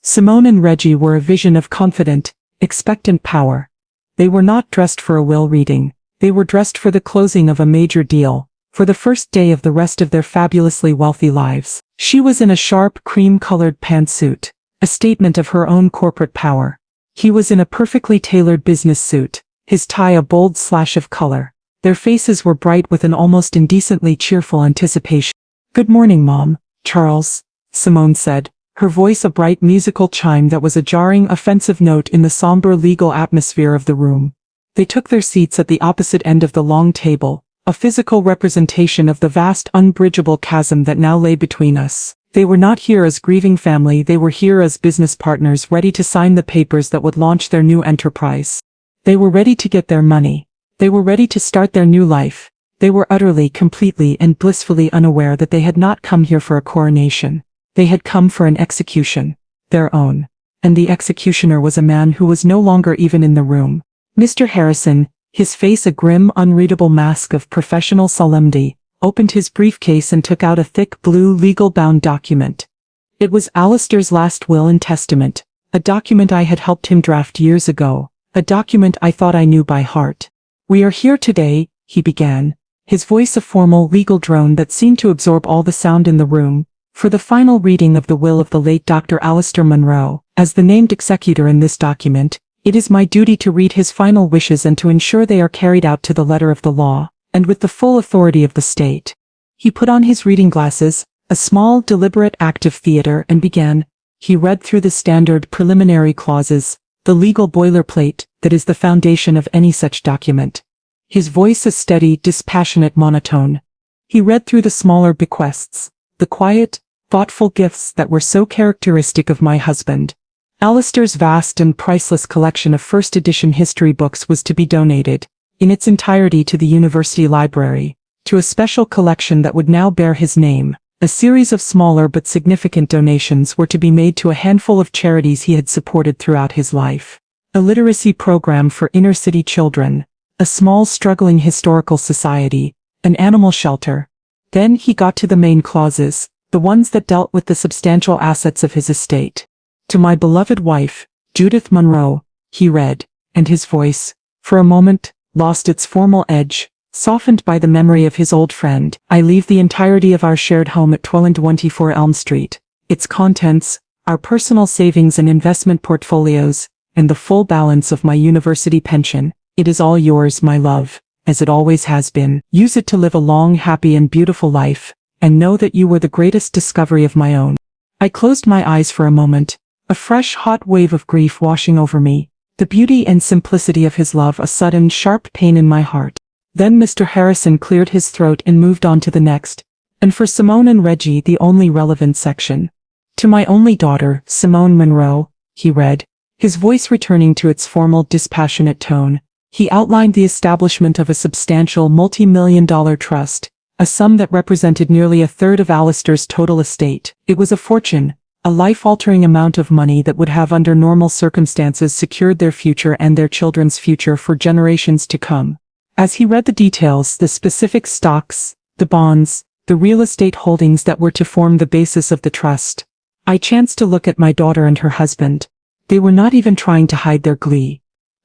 Simone and Reggie were a vision of confident, expectant power. They were not dressed for a will reading. They were dressed for the closing of a major deal, for the first day of the rest of their fabulously wealthy lives. She was in a sharp, cream-colored pantsuit, a statement of her own corporate power. He was in a perfectly tailored business suit, his tie a bold slash of color. Their faces were bright with an almost indecently cheerful anticipation. "Good morning, Mom, Charles," Simone said, her voice a bright musical chime that was a jarring, offensive note in the somber legal atmosphere of the room. They took their seats at the opposite end of the long table, a physical representation of the vast, unbridgeable chasm that now lay between us. They were not here as grieving family, they were here as business partners ready to sign the papers that would launch their new enterprise. They were ready to get their money. They were ready to start their new life. They were utterly, completely, and blissfully unaware that they had not come here for a coronation. They had come for an execution, their own. And the executioner was a man who was no longer even in the room. Mr. Harrison, his face a grim, unreadable mask of professional solemnity, opened his briefcase and took out a thick blue legal-bound document. It was Alistair's last will and testament, a document I had helped him draft years ago, a document I thought I knew by heart. "We are here today," he began, his voice a formal legal drone that seemed to absorb all the sound in the room, "for the final reading of the will of the late Dr. Alistair Munro. As the named executor in this document, it is my duty to read his final wishes and to ensure they are carried out to the letter of the law, and with the full authority of the state." He put on his reading glasses, a small, deliberate act of theater, and began. He read through the standard preliminary clauses, the legal boilerplate that is the foundation of any such document. His voice a steady, dispassionate monotone. He read through the smaller bequests, the quiet, thoughtful gifts that were so characteristic of my husband. Alistair's vast and priceless collection of first edition history books was to be donated, in its entirety, to the university library, to a special collection that would now bear his name. A series of smaller but significant donations were to be made to a handful of charities he had supported throughout his life. A literacy program for inner-city children, a small struggling historical society, an animal shelter. Then he got to the main clauses, the ones that dealt with the substantial assets of his estate. "To my beloved wife, Judith Munro," he read, and his voice, for a moment, lost its formal edge, softened by the memory of his old friend. "I leave the entirety of our shared home at 1224 Elm Street, its contents, our personal savings and investment portfolios, and the full balance of my university pension. It is all yours, my love, as it always has been. Use it to live a long, happy and beautiful life, and know that you were the greatest discovery of my own." I closed my eyes for a moment, a fresh hot wave of grief washing over me, the beauty and simplicity of his love a sudden sharp pain in my heart. Then Mr. Harrison cleared his throat and moved on to the next, and for Simone and Reggie the only relevant section. "To my only daughter, Simone Munro," he read, his voice returning to its formal dispassionate tone. He outlined the establishment of a substantial multi-million-dollar trust, a sum that represented nearly a third of Alistair's total estate. It was a fortune, a life-altering amount of money that would have under normal circumstances secured their future and their children's future for generations to come. As he read the details, the specific stocks, the bonds, the real estate holdings that were to form the basis of the trust, I chanced to look at my daughter and her husband. They were not even trying to hide their glee.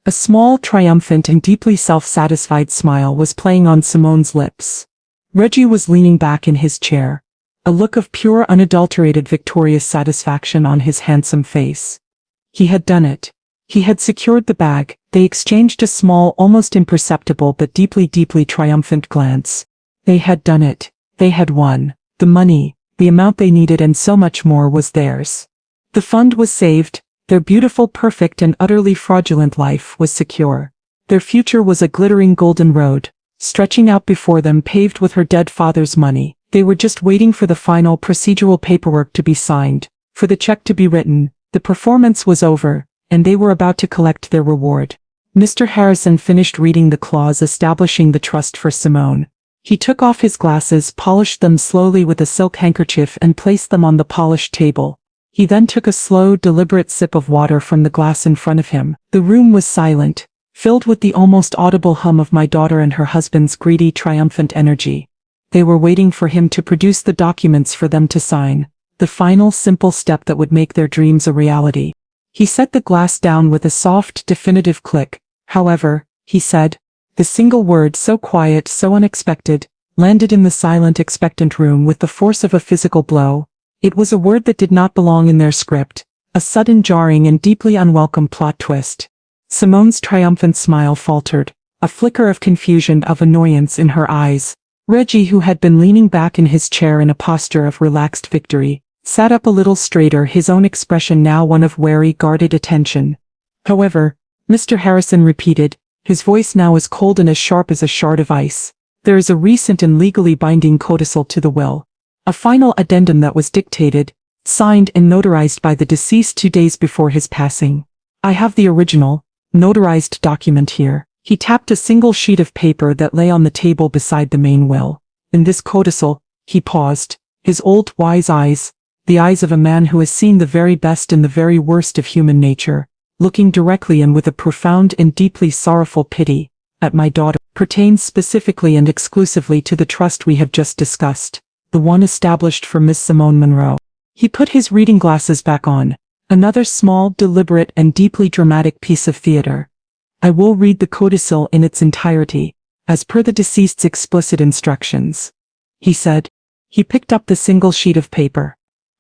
A small, triumphant and deeply self-satisfied smile was playing on Simone's lips. Reggie was leaning back in his chair, a look of pure unadulterated victorious satisfaction on his handsome face. He had done it. He had secured the bag. They exchanged a small, almost imperceptible but deeply, deeply triumphant glance. They had done it. They had won. The money, the amount they needed and so much more was theirs. The fund was saved. Their beautiful, perfect and utterly fraudulent life was secure. Their future was a glittering golden road, stretching out before them paved with her dead father's money. They were just waiting for the final procedural paperwork to be signed, for the check to be written. The performance was over, and they were about to collect their reward. Mr. Harrison finished reading the clause establishing the trust for Simone. He took off his glasses, polished them slowly with a silk handkerchief and placed them on the polished table. He then took a slow, deliberate sip of water from the glass in front of him. The room was silent, filled with the almost audible hum of my daughter and her husband's greedy, triumphant energy. They were waiting for him to produce the documents for them to sign, the final simple step that would make their dreams a reality. He set the glass down with a soft, definitive click. However, he said, the single word, so quiet, so unexpected, landed in the silent, expectant room with the force of a physical blow. It was a word that did not belong in their script, a sudden, jarring and deeply unwelcome plot twist. Simone's triumphant smile faltered, a flicker of confusion, of annoyance in her eyes. Reggie, who had been leaning back in his chair in a posture of relaxed victory, sat up a little straighter, his own expression now one of wary, guarded attention. However, Mr. Harrison repeated, his voice now as cold and as sharp as a shard of ice, there is a recent and legally binding codicil to the will. A final addendum that was dictated, signed and notarized by the deceased 2 days before his passing. I have the original, notarized document here. He tapped a single sheet of paper that lay on the table beside the main will. In this codicil, he paused, his old, wise eyes, the eyes of a man who has seen the very best and the very worst of human nature, looking directly and with a profound and deeply sorrowful pity at my daughter, pertains specifically and exclusively to the trust we have just discussed, the one established for Miss Simone Monroe. He put his reading glasses back on, another small, deliberate and deeply dramatic piece of theater. I will read the codicil in its entirety, as per the deceased's explicit instructions, he said. He picked up the single sheet of paper.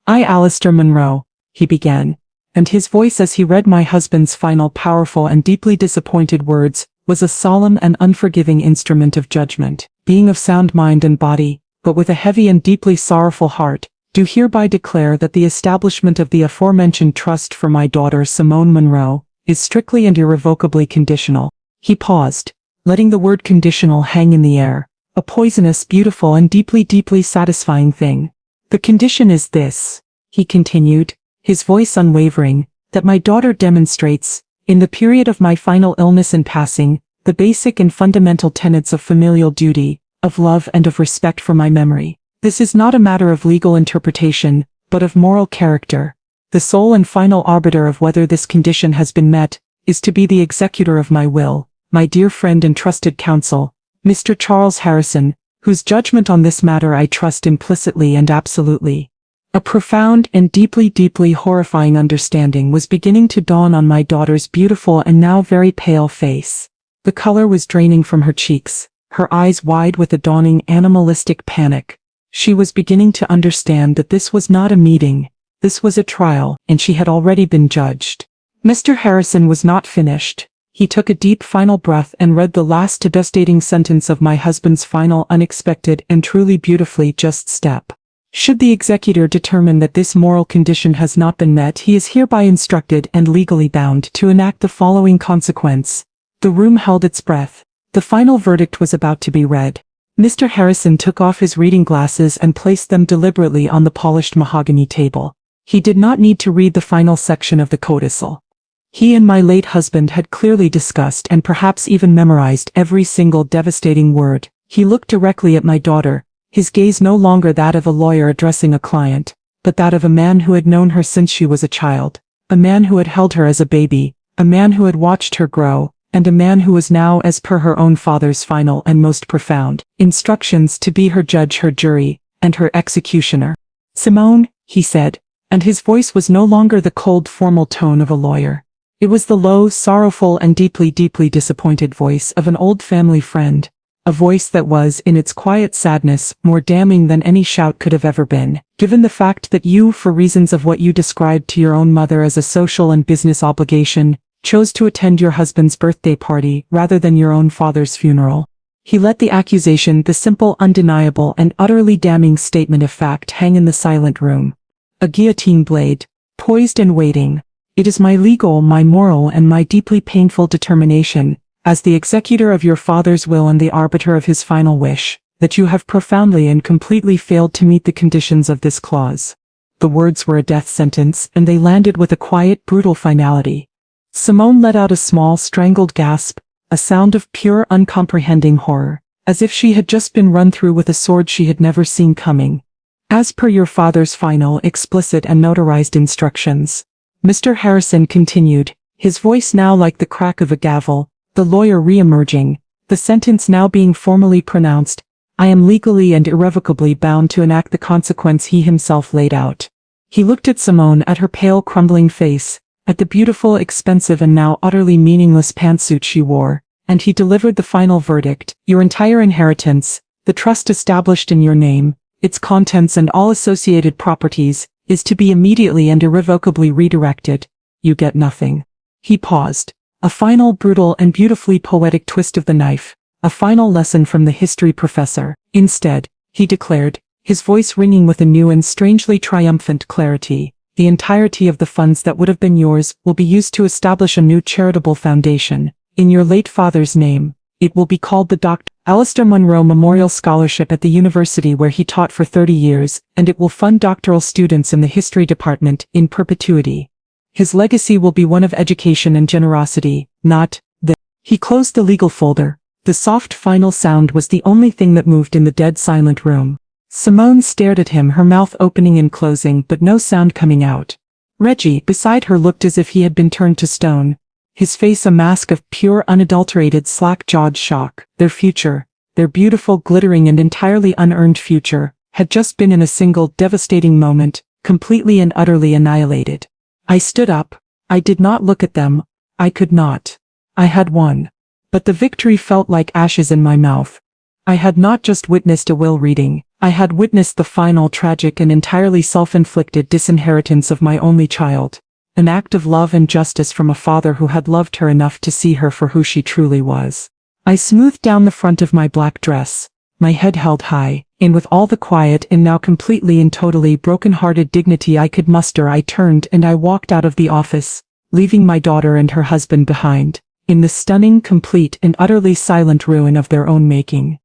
I, Alistair Monroe, he began, and his voice as he read my husband's final powerful and deeply disappointed words was a solemn and unforgiving instrument of judgment, being of sound mind and body, but with a heavy and deeply sorrowful heart, do hereby declare that the establishment of the aforementioned trust for my daughter Simone Monroe is strictly and irrevocably conditional. He paused, letting the word conditional hang in the air, a poisonous, beautiful and deeply, deeply satisfying thing. The condition is this, he continued, his voice unwavering, that my daughter demonstrates, in the period of my final illness and passing, the basic and fundamental tenets of familial duty, of love and of respect for my memory. This is not a matter of legal interpretation, but of moral character. The sole and final arbiter of whether this condition has been met, is to be the executor of my will, my dear friend and trusted counsel, Mr. Charles Harrison, whose judgment on this matter I trust implicitly and absolutely. A profound and deeply, deeply horrifying understanding was beginning to dawn on my daughter's beautiful and now very pale face. The color was draining from her cheeks, her eyes wide with a dawning animalistic panic. She was beginning to understand that this was not a meeting, this was a trial, and she had already been judged. Mr. Harrison was not finished. He took a deep final breath and read the last devastating sentence of my husband's final, unexpected and truly beautifully just step. Should the executor determine that this moral condition has not been met, he is hereby instructed and legally bound to enact the following consequence. The room held its breath. The final verdict was about to be read. Mr. Harrison took off his reading glasses and placed them deliberately on the polished mahogany table. He did not need to read the final section of the codicil. He and my late husband had clearly discussed and perhaps even memorized every single devastating word. He looked directly at my daughter, his gaze no longer that of a lawyer addressing a client, but that of a man who had known her since she was a child, a man who had held her as a baby, a man who had watched her grow, and a man who was now, as per her own father's final and most profound instructions, to be her judge, her jury, and her executioner. "Simone," he said, and his voice was no longer the cold formal tone of a lawyer. It was the low, sorrowful and deeply, deeply disappointed voice of an old family friend. A voice that was, in its quiet sadness, more damning than any shout could have ever been, given the fact that you, for reasons of what you described to your own mother as a social and business obligation, chose to attend your husband's birthday party rather than your own father's funeral. He let the accusation, the simple, undeniable, and utterly damning statement of fact, hang in the silent room. A guillotine blade, poised and waiting. It is my legal, my moral, and my deeply painful determination, as the executor of your father's will and the arbiter of his final wish, that you have profoundly and completely failed to meet the conditions of this clause. The words were a death sentence, and they landed with a quiet, brutal finality. Simone let out a small, strangled gasp, a sound of pure, uncomprehending horror, as if she had just been run through with a sword she had never seen coming. "As per your father's final, explicit and notarized instructions," Mr. Harrison continued, his voice now like the crack of a gavel, the lawyer re-emerging, the sentence now being formally pronounced, "I am legally and irrevocably bound to enact the consequence he himself laid out." He looked at Simone, at her pale, crumbling face, at the beautiful, expensive and now utterly meaningless pantsuit she wore, and he delivered the final verdict: "Your entire inheritance, the trust established in your name, its contents and all associated properties, is to be immediately and irrevocably redirected. You get nothing." He paused. A final, brutal and beautifully poetic twist of the knife, a final lesson from the history professor. "Instead," he declared, his voice ringing with a new and strangely triumphant clarity, "the entirety of the funds that would have been yours will be used to establish a new charitable foundation, in your late father's name. It will be called the Dr. Alistair Munro Memorial Scholarship at the university where he taught for 30 years, and it will fund doctoral students in the history department, in perpetuity. His legacy will be one of education and generosity, not the—" He closed the legal folder. The soft final sound was the only thing that moved in the dead silent room. Simone stared at him, her mouth opening and closing but no sound coming out. Reggie, beside her, looked as if he had been turned to stone, his face a mask of pure, unadulterated, slack-jawed shock. Their future, their beautiful, glittering and entirely unearned future, had just been in a single, devastating moment, completely and utterly annihilated. I stood up. I did not look at them. I could not. I had won. But the victory felt like ashes in my mouth. I had not just witnessed a will reading. I had witnessed the final, tragic and entirely self-inflicted disinheritance of my only child. An act of love and justice from a father who had loved her enough to see her for who she truly was. I smoothed down the front of my black dress, my head held high, and with all the quiet and now completely and totally broken-hearted dignity I could muster, I turned and I walked out of the office, leaving my daughter and her husband behind, in the stunning, complete and utterly silent ruin of their own making.